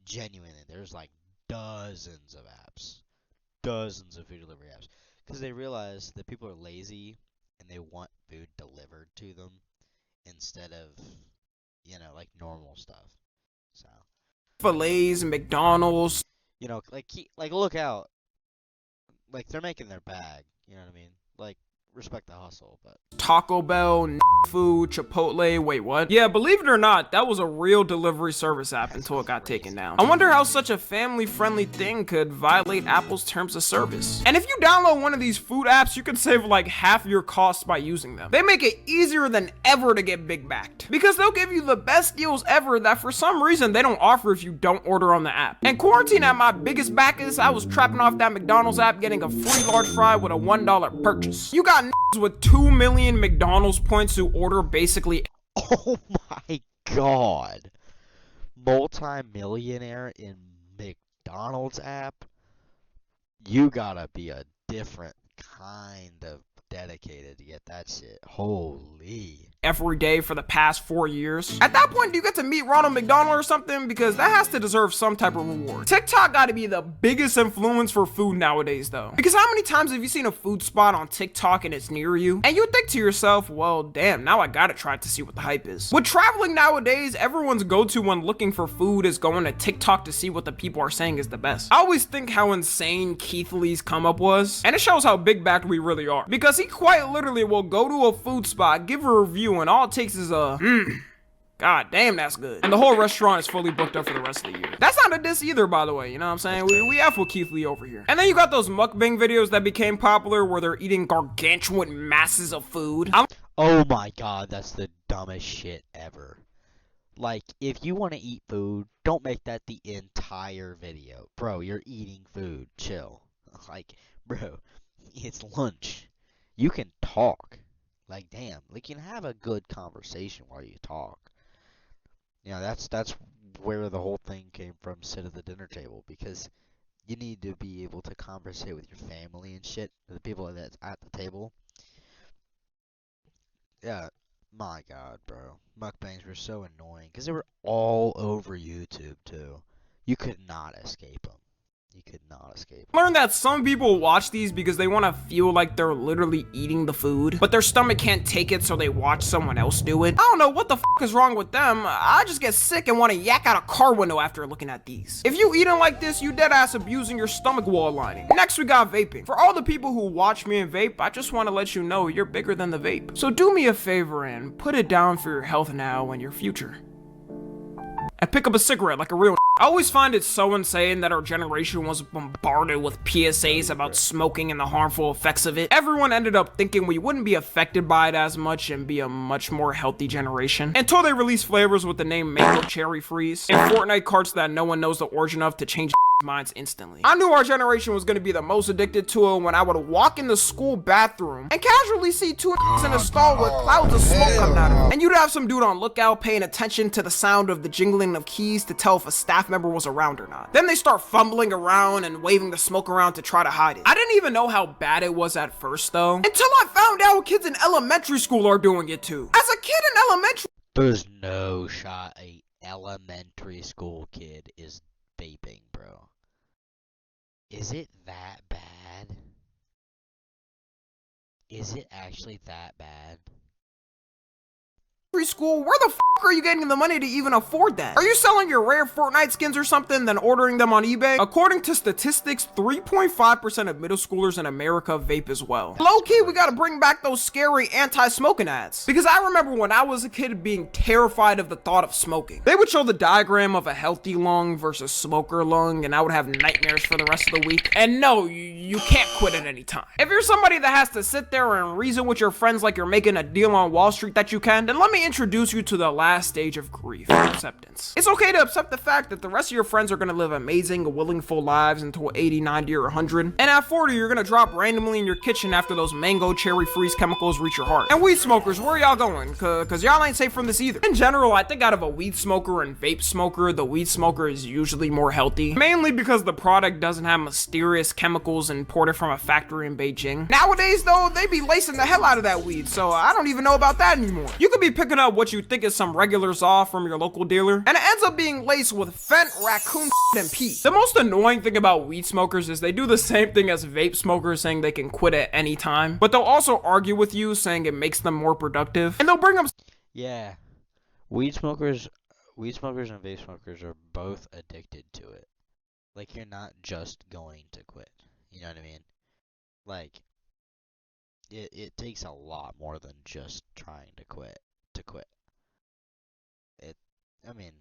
genuinely, there's like dozens of apps, dozens of food delivery apps, because they realize that people are lazy and they want food delivered to them instead of, like normal stuff. So, Fillets, McDonald's, like look out, like they're making their bag. You know what I mean? Like, respect the hustle, but Taco Bell, food, Chipotle, wait, what? Yeah, believe it or not, that was a real delivery service app until it got taken down. I wonder how such a family-friendly thing could violate Apple's terms of service. And if you download one of these food apps, you can save like half your costs by using them. They make it easier than ever to get big backed, because they'll give you the best deals ever that for some reason they don't offer if you don't order on the app. And quarantine at my biggest backers, I was trapping off that McDonald's app getting a free large fry with a $1 purchase. You got with 2 million McDonald's points who order basically. oh my god, multi-millionaire in McDonald's app? You gotta be a different kind of dedicated to get that shit. Holy. Every day for the past 4 years. At that point, do you get to meet Ronald McDonald or something? Because that has to deserve some type of reward. TikTok gotta be the biggest influence for food nowadays though. Because how many times have you seen a food spot on TikTok and it's near you? And you think to yourself, well, damn, now I gotta try it to see what the hype is. With traveling nowadays, everyone's go-to when looking for food is going to TikTok to see what the people are saying is the best. I always think how insane Keith Lee's come up was. And it shows how big backed we really are. Because he quite literally will go to a food spot, give a review, and all it takes is a god damn, that's good. And the whole restaurant is fully booked up for the rest of the year. That's not a diss either, by the way, you know what I'm saying? We F with Keith Lee over here. And then you got those mukbang videos that became popular where they're eating gargantuan masses of food. Oh my god, that's the dumbest shit ever. Like, if you want to eat food, don't make that the entire video. Bro, you're eating food. Chill. Like, bro, it's lunch. You can talk. Like, damn, like, you can have a good conversation while you talk. That's where the whole thing came from, sit at the dinner table, because you need to be able to conversate with your family and shit, the people that's at the table. Yeah, my god, bro. Mukbangs were so annoying, because they were all over YouTube, too. You could not escape them. You could not escape. Learn that some people watch these because they want to feel like they're literally eating the food, but their stomach can't take it, so they watch someone else do it. I don't know what the fuck is wrong with them. I just get sick and want to yak out a car window after looking at these. If you eating like this, you deadass abusing your stomach wall lining. Next, we got vaping. For all the people who watch me and vape, I just want to let you know you're bigger than the vape. So do me a favor and put it down for your health now and your future. And pick up a cigarette like a real. I always find it so insane that our generation was bombarded with PSAs about smoking and the harmful effects of it. Everyone ended up thinking we wouldn't be affected by it as much and be a much more healthy generation. Until they released flavors with the name Mango Cherry Freeze and Fortnite carts that no one knows the origin of to change minds instantly. I knew our generation was going to be the most addicted to it when I would walk in the school bathroom and casually see two in a stall with clouds of smoke coming out of it. And you'd have some dude on lookout paying attention to the sound of the jingling of keys to tell if a staff member was around or not. Then they start fumbling around and waving the smoke around to try to hide it. I didn't even know how bad it was at first though, until I found out kids in elementary school are doing it too. As a kid in elementary, there's no shot a elementary school kid is vaping, bro. Is it that bad? Is it actually that bad? School, where the f are you getting the money to even afford that? Are you selling your rare Fortnite skins or something, then ordering them on eBay? According to statistics, 3.5% of middle schoolers in America vape as well. Low-key, we gotta bring back those scary anti-smoking ads. Because I remember when I was a kid being terrified of the thought of smoking. They would show the diagram of a healthy lung versus smoker lung, and I would have nightmares for the rest of the week. And no, you can't quit at any time. If you're somebody that has to sit there and reason with your friends like you're making a deal on Wall Street that you can, then let me me introduce you to the last stage of grief, acceptance. It's okay to accept the fact that the rest of your friends are gonna live amazing, willing, full lives until 80, 90, or 100. And at 40, you're gonna drop randomly in your kitchen after those mango cherry freeze chemicals reach your heart. And weed smokers, where y'all going? Cause y'all ain't safe from this either. In general, I think out of a weed smoker and vape smoker, the weed smoker is usually more healthy. Mainly because the product doesn't have mysterious chemicals imported from a factory in Beijing. Nowadays though, they be lacing the hell out of that weed, so I don't even know about that anymore. You could be picking up what you think is some regular saw from your local dealer, and it ends up being laced with fent, raccoon, and pee. The most annoying thing about weed smokers is they do the same thing as vape smokers, saying they can quit at any time, but they'll also argue with you saying it makes them more productive, and they'll bring up Yeah, weed smokers and vape smokers are both addicted to it. Like, you're not just going to quit. You know what I mean? Like, it takes a lot more than just trying to quit. I mean,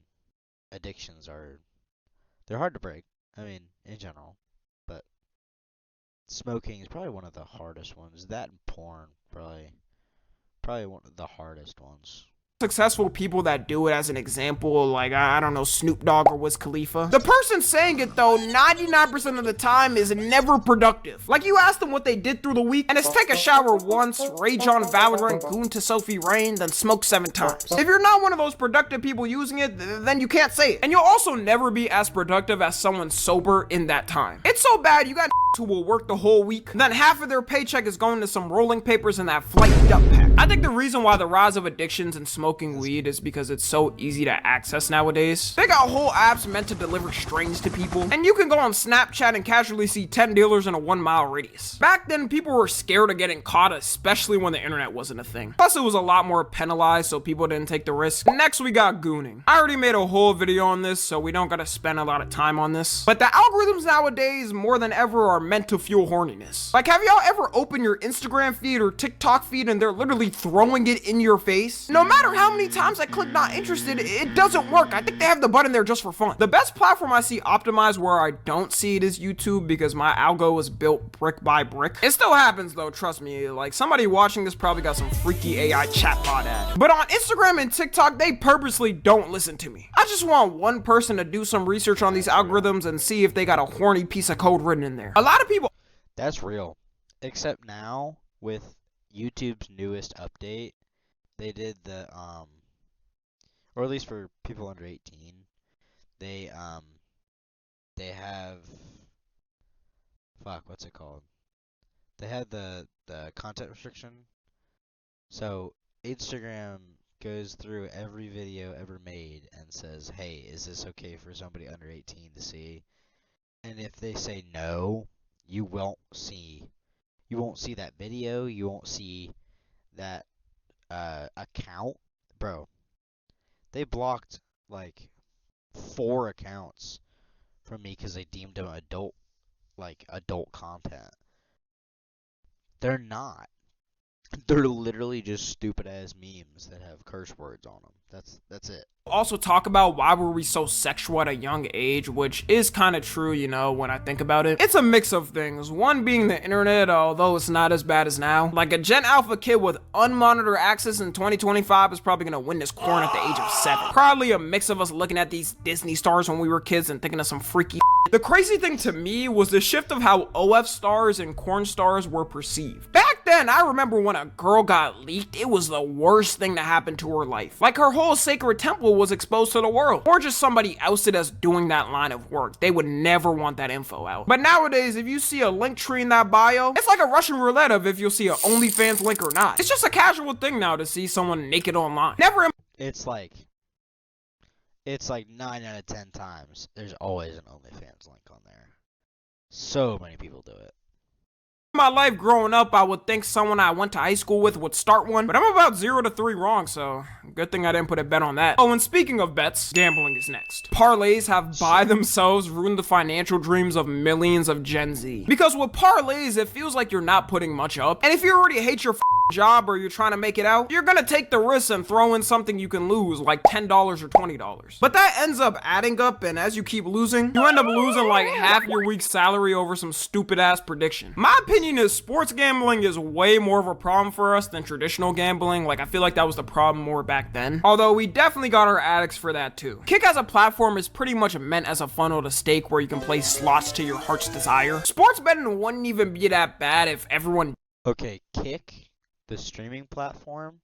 addictions they're hard to break. I mean, in general, but smoking is probably one of the hardest ones. That and porn, probably one of the hardest ones. successful people that do it as an example, like, I don't know, Snoop Dogg or Wiz Khalifa. The person saying it, though, 99% of the time is never productive. Like, you ask them what they did through the week, and it's take a shower once, rage on Valorant, goon to Sophie Rain, then smoke 7 times. If you're not one of those productive people using it, then you can't say it. And you'll also never be as productive as someone sober in that time. It's so bad, you got who will work the whole week, then half of their paycheck is going to some rolling papers and that flight duck pack. I think the reason why the rise of addictions and smoking weed is because it's so easy to access nowadays. They got whole apps meant to deliver strains to people, and you can go on Snapchat and casually see 10 dealers in a 1-mile radius. Back then, people were scared of getting caught, especially when the internet wasn't a thing. Plus, it was a lot more penalized, so people didn't take the risk. Next, we got gooning. I already made a whole video on this, so we don't gotta spend a lot of time on this. But the algorithms nowadays, more than ever, are meant to fuel horniness. Like, have y'all ever opened your Instagram feed or TikTok feed and they're literally throwing it in your face? No matter how many times I click not interested, it doesn't work. I think they have the button there just for fun. The best platform I see optimized where I don't see it is YouTube, because my algo is built brick by brick. It still happens though, trust me. Like, somebody watching this probably got some freaky AI chatbot ad. But on Instagram and TikTok, they purposely don't listen to me. I just want one person to do some research on these algorithms and see if they got a horny piece of code written in there. A lot of people That's real. Except now, with YouTube's newest update, they did the, or at least for people under 18, they have, what's it called? They had the content restriction. So, Instagram goes through every video ever made and says, hey, is this okay for somebody under 18 to see? And if they say no, you won't see that video, you won't see that account. Bro, they blocked like 4 accounts from me because they deemed them adult content. They're not. They're literally just stupid ass memes that have curse words on them. That's it. Also talk about why were we so sexual at a young age, which is kind of true, you know, when I think about it. It's a mix of things. One being the internet, although it's not as bad as now. Like, a Gen Alpha kid with unmonitored access in 2025 is probably gonna win this corn at the age of 7. Probably a mix of us looking at these Disney stars when we were kids and thinking of some freaky. The crazy thing to me was the shift of how OF stars and corn stars were perceived. Back then, I remember when a girl got leaked, it was the worst thing to happen to her life. Like, her whole sacred temple was exposed to the world, or just somebody ousted as doing that line of work. They would never want that info out. But nowadays, if you see a link tree in that bio, it's like a Russian roulette of if you'll see an OnlyFans link or not. It's just a casual thing now to see someone naked online. It's like 9 out of 10 times, there's always an OnlyFans link on there. So many people do it. My life growing up, I would think someone I went to high school with would start one, but I'm about 0 to 3 wrong, so good thing I didn't put a bet on that. Oh, and speaking of bets, gambling is next. Parlays have by themselves ruined the financial dreams of millions of Gen Z. Because with parlays, it feels like you're not putting much up, and if you already hate your job or you're trying to make it out, you're gonna take the risk and throw in something you can lose, like $10 or $20. But that ends up adding up, and as you keep losing, you end up losing like half your week's salary over some stupid ass prediction. My opinion is sports gambling is way more of a problem for us than traditional gambling. Like, I feel like that was the problem more back then. Although we definitely got our addicts for that too. Kick as a platform is pretty much meant as a funnel to stake where you can play slots to your heart's desire. Sports betting wouldn't even be that bad if everyone. Okay, Kick, the streaming platform,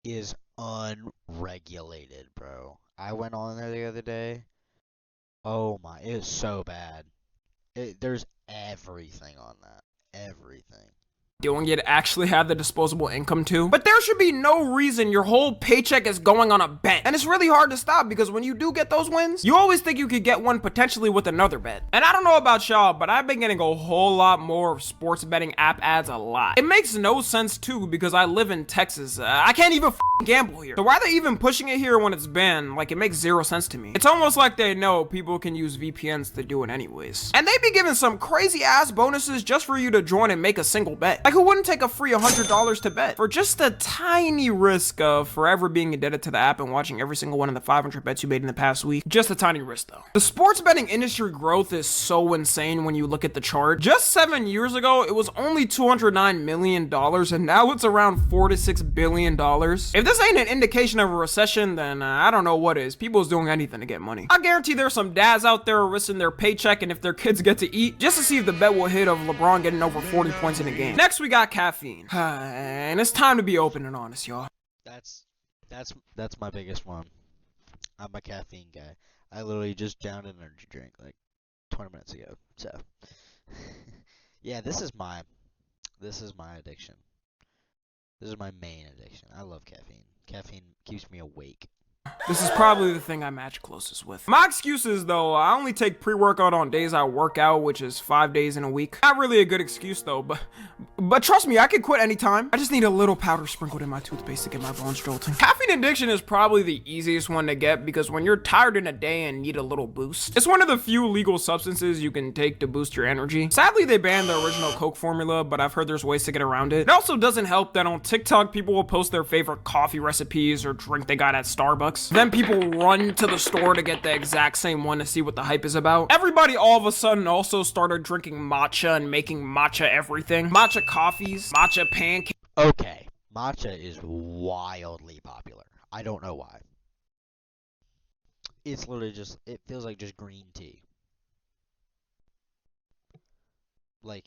is unregulated, bro. I went on there the other day. Oh my, it is so bad. There's everything on that. Everything. Doing it actually have the disposable income to. But there should be no reason your whole paycheck is going on a bet. And it's really hard to stop because when you do get those wins, you always think you could get one potentially with another bet. And I don't know about y'all, but I've been getting a whole lot more of sports betting app ads a lot. It makes no sense too because I live in Texas. I can't even gamble here. So why are they even pushing it here when it's banned? Like, it makes zero sense to me. It's almost like they know people can use VPNs to do it anyways. And they be giving some crazy ass bonuses just for you to join and make a single bet. Like, who wouldn't take a free $100 to bet for just a tiny risk of forever being indebted to the app and watching every single one of the 500 bets you made in the past week? Just a tiny risk though. The sports betting industry growth is so insane when you look at the chart. Just 7 years ago, it was only $209 million and now it's around $4 to $6 billion. If this ain't an indication of a recession, then I don't know what is. People's doing anything to get money. I guarantee there's some dads out there risking their paycheck and if their kids get to eat just to see if the bet will hit of LeBron getting over 40 points in a game. Next, we got caffeine. And it's time to be open and honest, y'all. That's my biggest one. I'm a caffeine guy. I literally just downed an energy drink like 20 minutes ago. So yeah, this is my addiction. This is my main addiction. I love caffeine. Caffeine keeps me awake. This is probably the thing I match closest with. My excuse is, though, I only take pre-workout on days I work out, which is 5 days in a week. Not really a good excuse, though, but trust me, I can quit anytime. I just need a little powder sprinkled in my toothpaste to get my bones jolting. Caffeine addiction is probably the easiest one to get because when you're tired in a day and need a little boost, it's one of the few legal substances you can take to boost your energy. Sadly, they banned the original Coke formula, but I've heard there's ways to get around it. It also doesn't help that on TikTok, people will post their favorite coffee recipes or drink they got at Starbucks. Then people run to the store to get the exact same one to see what the hype is about. Everybody all of a sudden also started drinking matcha and making matcha everything. Matcha coffees, matcha pancakes. Okay, matcha is wildly popular. I don't know why. It's literally just, it feels like just green tea. Like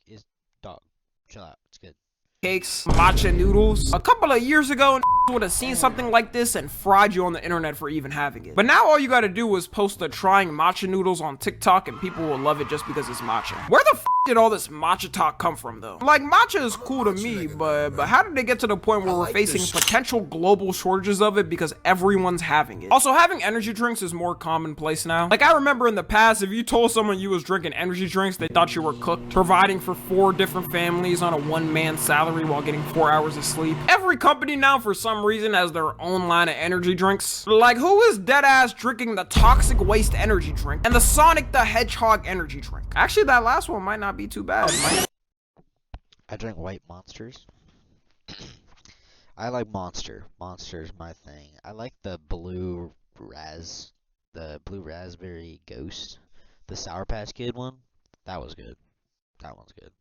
it's dog. Chill out. It's good. Cakes, matcha noodles. A couple of years ago, would have seen something like this and fried you on the internet for even having it. But now all you gotta do is post the trying matcha noodles on TikTok and people will love it just because it's matcha. Where the did all this matcha talk come from though? Like, matcha is cool to me, but how did they get to the point where we're facing potential global shortages of it because everyone's having it? Also, having energy drinks is more commonplace now. Like, I remember in the past, if you told someone you was drinking energy drinks, they thought you were cooked, providing for 4 different families on a one-man salary while getting 4 hours of sleep. Every company now, for some reason, has their own line of energy drinks. Like, who is deadass drinking the Toxic Waste energy drink and the Sonic the Hedgehog energy drink? Actually, that last one might not be too bad. I drink white Monsters. I like Monster. Monster's my thing. I like the blue raspberry ghost. The Sour Patch Kid one. That was good. That one's good.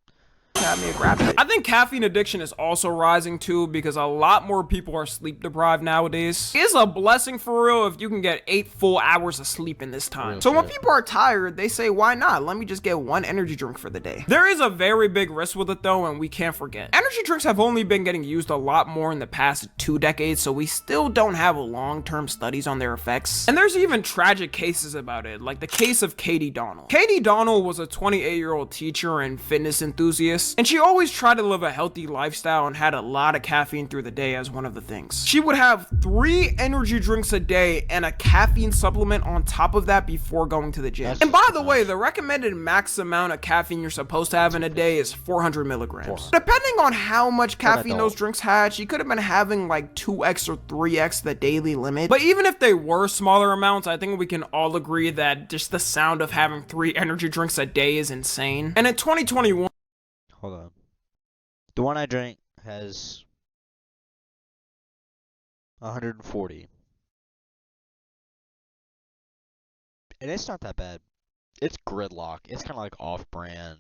I think caffeine addiction is also rising too because a lot more people are sleep deprived nowadays. It's a blessing for real if you can get 8 full hours of sleep in this time. So when people are tired, they say, why not? Let me just get one energy drink for the day. There is a very big risk with it though, and we can't forget. Energy drinks have only been getting used a lot more in the past 2 decades, so we still don't have long-term studies on their effects. And there's even tragic cases about it, like the case of Katie Donnell. Katie Donnell was a 28-year-old teacher and fitness enthusiast, and she always tried to live a healthy lifestyle and had a lot of caffeine through the day as one of the things. She would have 3 energy drinks a day and a caffeine supplement on top of that before going to the gym. And by the way, the recommended max amount of caffeine you're supposed to have in a day is 400 milligrams. Depending on how much caffeine those drinks had, she could have been having like 2x or 3x the daily limit. But even if they were smaller amounts, I think we can all agree that just the sound of having 3 energy drinks a day is insane. And in 2021, hold on. The one I drank has 140, and it's not that bad. It's Gridlock. It's kind of like off-brand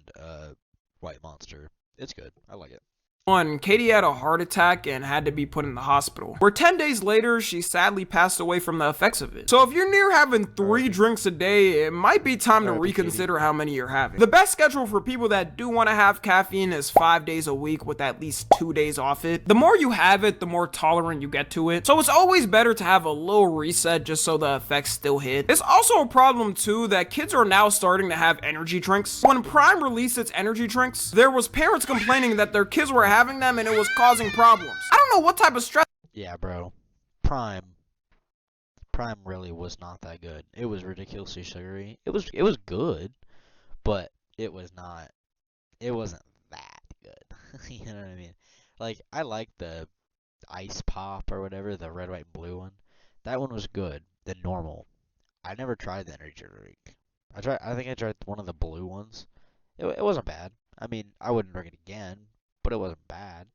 White Monster. It's good. I like it. Katie had a heart attack and had to be put in the hospital, where 10 days later, she sadly passed away from the effects of it. So if you're near having 3 drinks a day, it might be time to reconsider how many you're having. The best schedule for people that do want to have caffeine is 5 days a week with at least 2 days off it. The more you have it, the more tolerant you get to it. So it's always better to have a little reset just so the effects still hit. It's also a problem too that kids are now starting to have energy drinks. When Prime released its energy drinks, there was parents complaining that their kids were having them and it was causing problems. I don't know what type of stress. Yeah, bro. Prime really was not that good. It was ridiculously sugary. It was good, but it wasn't that good. You know what I mean? Like, I like the ice pop or whatever, the red, white, and blue one. That one was good. The normal. I never tried the energy drink. I think I tried one of the blue ones. It wasn't bad. I mean, I wouldn't drink it again, but it wasn't bad.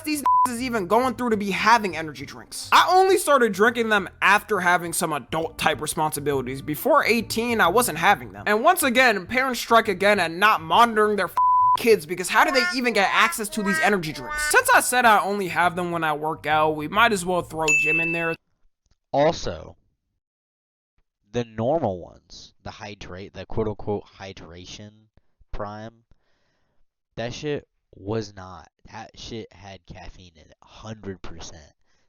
These is even going through to be having energy drinks. I only started drinking them after having some adult type responsibilities. Before 18, I wasn't having them. And once again, parents strike again at not monitoring their kids, because how do they even get access to these energy drinks? Since I said I only have them when I work out, we might as well throw gym in there. Also, the normal ones, the quote unquote hydration Prime, that shit was not. That shit had caffeine in it, 100%.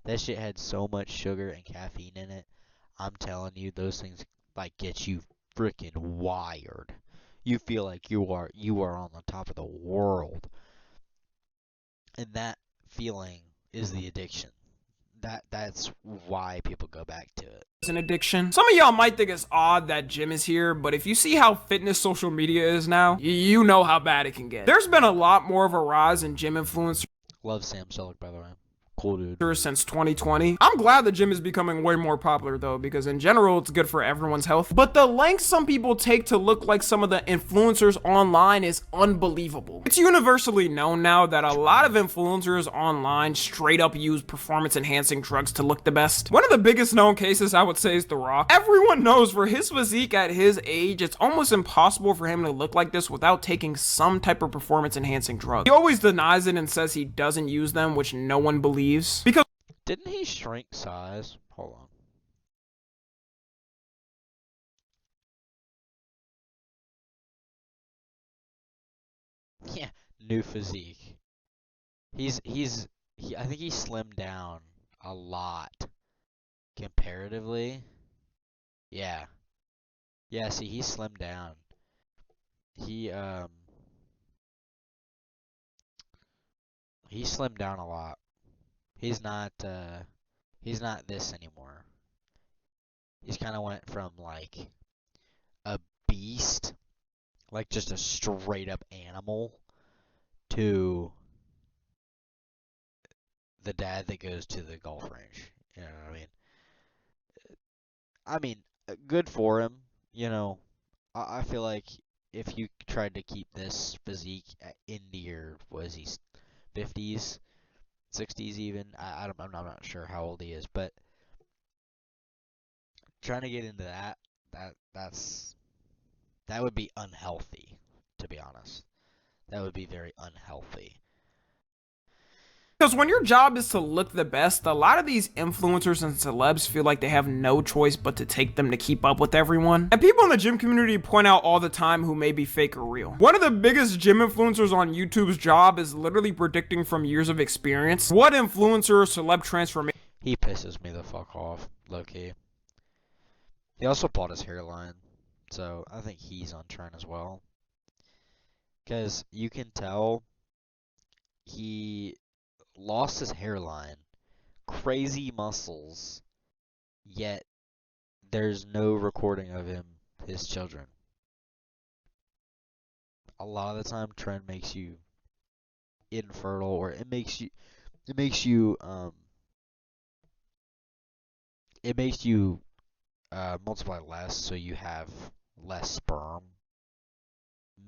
That shit had so much sugar and caffeine in it. I'm telling you, those things like get you freaking wired. You feel like you are on the top of the world. And that feeling is the addiction. That's why people go back to it. An addiction. Some of y'all might think it's odd that gym is here, but if you see how fitness social media is now, you know how bad it can get. There's been a lot more of a rise in gym influencers. Love Sam Sulek, by the way. Cool dude. Since 2020. I'm glad the gym is becoming way more popular though, because in general it's good for everyone's health. But the lengths some people take to look like some of the influencers online is unbelievable. It's universally known now that a lot of influencers online straight up use performance enhancing drugs to look the best. One of the biggest known cases I would say is The Rock. Everyone knows for his physique at his age, it's almost impossible for him to look like this without taking some type of performance enhancing drug. He always denies it and says he doesn't use them, which no one believes. Because didn't he shrink size? Hold on. Yeah, new physique. I think he slimmed down a lot comparatively. Yeah. Yeah, see, he slimmed down. He slimmed down a lot. He's not this anymore. He's kind of went from like a beast, like just a straight up animal, to the dad that goes to the golf range. You know what I mean? Good for him. You know, I feel like if you tried to keep this physique into your, what is he, 50s, 60s even, I'm not sure how old he is, but trying to get into that would be unhealthy, to be honest. That would be very unhealthy. Because when your job is to look the best, a lot of these influencers and celebs feel like they have no choice but to take them to keep up with everyone. And people in the gym community point out all the time who may be fake or real. One of the biggest gym influencers on YouTube's job is literally predicting from years of experience what influencer or celeb transformation. He pisses me the fuck off, low-key. He also bought his hairline, so I think he's on trend as well. Because you can tell he lost his hairline, crazy muscles, yet there's no recording of his children. A lot of the time, trend makes you infertile, or it makes you multiply less, so you have less sperm,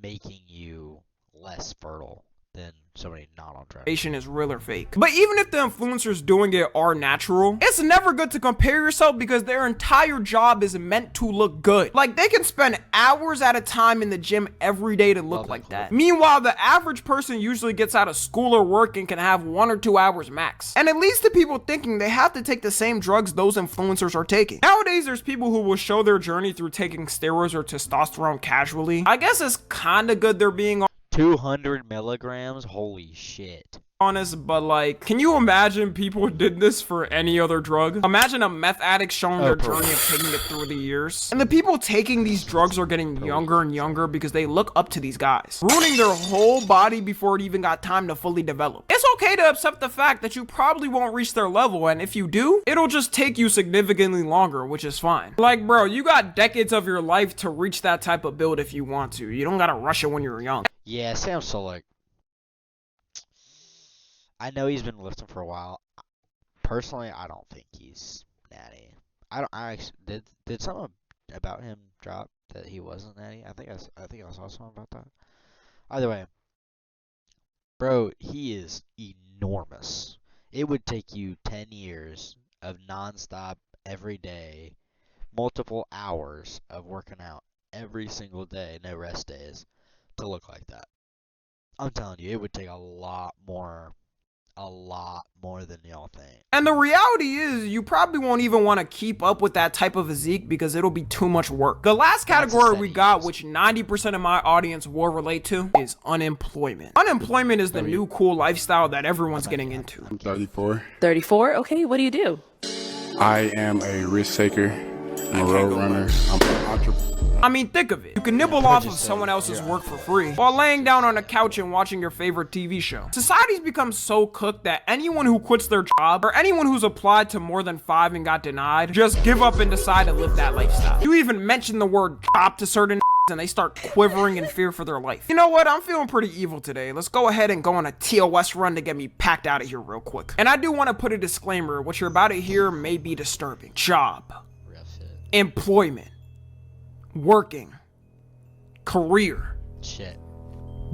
making you less fertile. than somebody not on drugs. Is real or fake. But even if the influencers doing it are natural, it's never good to compare yourself because their entire job is meant to look good. Like, they can spend hours at a time in the gym every day to look like that. Meanwhile, the average person usually gets out of school or work and can have 1 or 2 hours max. And it leads to people thinking they have to take the same drugs those influencers are taking. Nowadays, there's people who will show their journey through taking steroids or testosterone casually. I guess it's kinda good they're being 200 milligrams? Holy shit. honest, but like, can you imagine people did this for any other drug? Imagine a meth addict showing their journey of taking it through the years. And the people taking these drugs are getting younger and younger because they look up to these guys, ruining their whole body before it even got time to fully develop. It's okay to accept the fact that you probably won't reach their level, and if you do, it'll just take you significantly longer, which is fine. Like, bro, you got decades of your life to reach that type of build if you want to. You don't gotta rush it when you're young. Yeah, Sam Sulek. I know he's been lifting for a while. Personally, I don't think he's natty. I actually did something about him drop that he wasn't natty. I think I saw something about that. Either way, bro, he is enormous. It would take you 10 years of nonstop every day, multiple hours of working out every single day, no rest days, to look like that. I'm telling you, it would take a lot more than y'all think. And the reality is, you probably won't even want to keep up with that type of physique because it'll be too much work. The last category we got, which 90% of my audience will relate to, is unemployment. Unemployment is the new cool lifestyle that everyone's getting into. I'm 34. 34? Okay, what do you do? I am a risk taker. I'm a road runner. I'm an entrepreneur. I mean, think of it. You can nibble off of someone else's work for free while laying down on a couch and watching your favorite TV show. Society's become so cooked that anyone who quits their job or anyone who's applied to more than 5 and got denied just give up and decide to live that lifestyle. You even mention the word job to certain and they start quivering in fear for their life. You know what? I'm feeling pretty evil today. Let's go ahead and go on a TOS run to get me packed out of here real quick. And I do want to put a disclaimer. What you're about to hear may be disturbing. Job. Employment. Working. Career. Shit.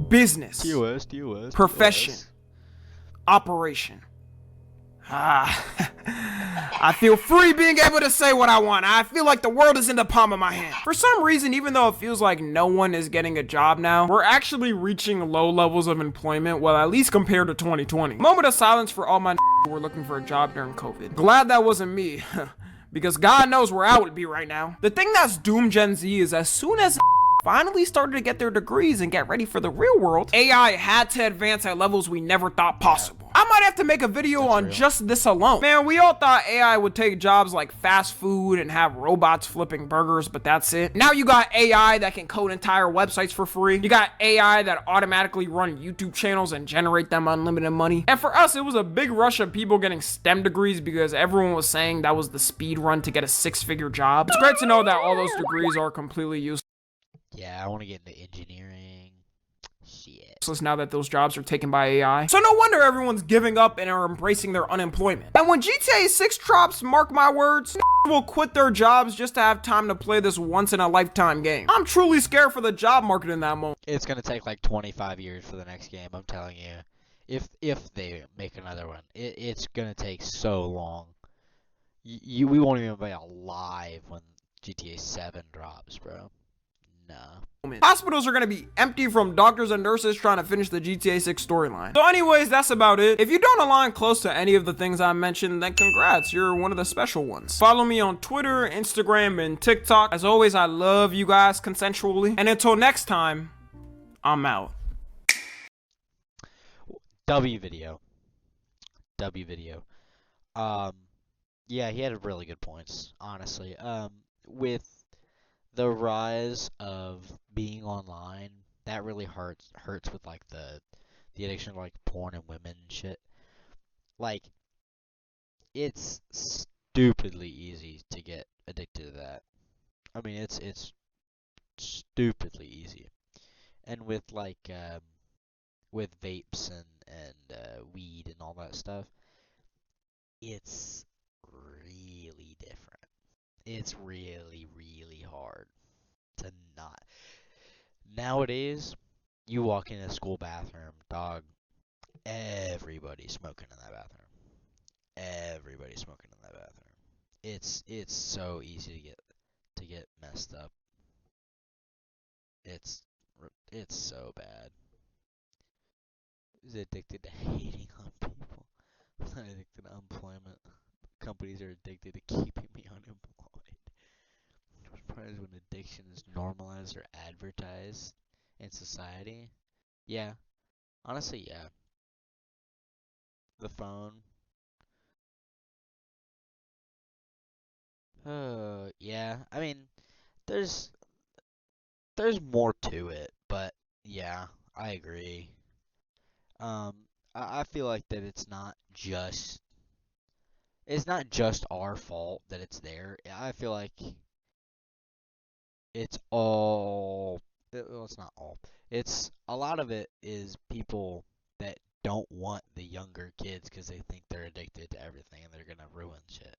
Business. TOS. Profession. Operation. I feel free being able to say what I want. I feel like the world is in the palm of my hand. For some reason, even though it feels like no one is getting a job now, we're actually reaching low levels of employment, well, at least compared to 2020. Moment of silence for all my who were looking for a job during COVID. Glad that wasn't me. Because God knows where I would be right now. The thing that's doomed Gen Z is as soon as finally started to get their degrees and get ready for the real world, AI had to advance at levels we never thought possible. I might have to make a video on just this alone. Man, we all thought AI would take jobs like fast food and have robots flipping burgers, but that's it. Now you got AI that can code entire websites for free. You got AI that automatically run YouTube channels and generate them unlimited money. And for us, it was a big rush of people getting STEM degrees because everyone was saying that was the speed run to get a 6-figure job. It's great to know that all those degrees are completely useless. Yeah, I want to get into engineering. Shit. Now that those jobs are taken by AI. So no wonder everyone's giving up and are embracing their unemployment. And when GTA 6 drops, mark my words, will quit their jobs just to have time to play this once in a lifetime game. I'm truly scared for the job market in that moment. It's gonna take like 25 years for the next game, I'm telling you. If they make another one, it's gonna take so long. We won't even be alive when GTA 7 drops, bro. Nah. Hospitals are going to be empty from doctors and nurses trying to finish the GTA 6 storyline. So anyways, that's about it. If you don't align close to any of the things I mentioned, then congrats, you're one of the special ones. Follow me on Twitter, Instagram, and TikTok. As always, I love you guys consensually. And until next time, I'm out. W video. Yeah, he had really good points, honestly. With the rise of being online, that really hurts with like the addiction of like porn and women and shit. Like, it's stupidly easy to get addicted to that. I mean, it's stupidly easy. And with like with vapes and weed and all that stuff, it's really different. It's really hard to not. Nowadays, You walk in a school bathroom, dog. Everybody's smoking in that bathroom. Everybody's smoking in that bathroom. It's so easy to get messed up. It's it's so bad. He's addicted to hating on people. I'm not addicted to unemployment. Companies are addicted to keeping me unemployed. I'm surprised when addiction is normalized or advertised in society. Yeah, honestly, yeah. The phone. Yeah. I mean, there's there's more to it, but yeah, I agree. I feel like that it's not just our fault that it's there. I feel like it's all well, it's not all. It's a lot of it is people that don't want the younger kids because they think they're addicted to everything and they're gonna ruin shit.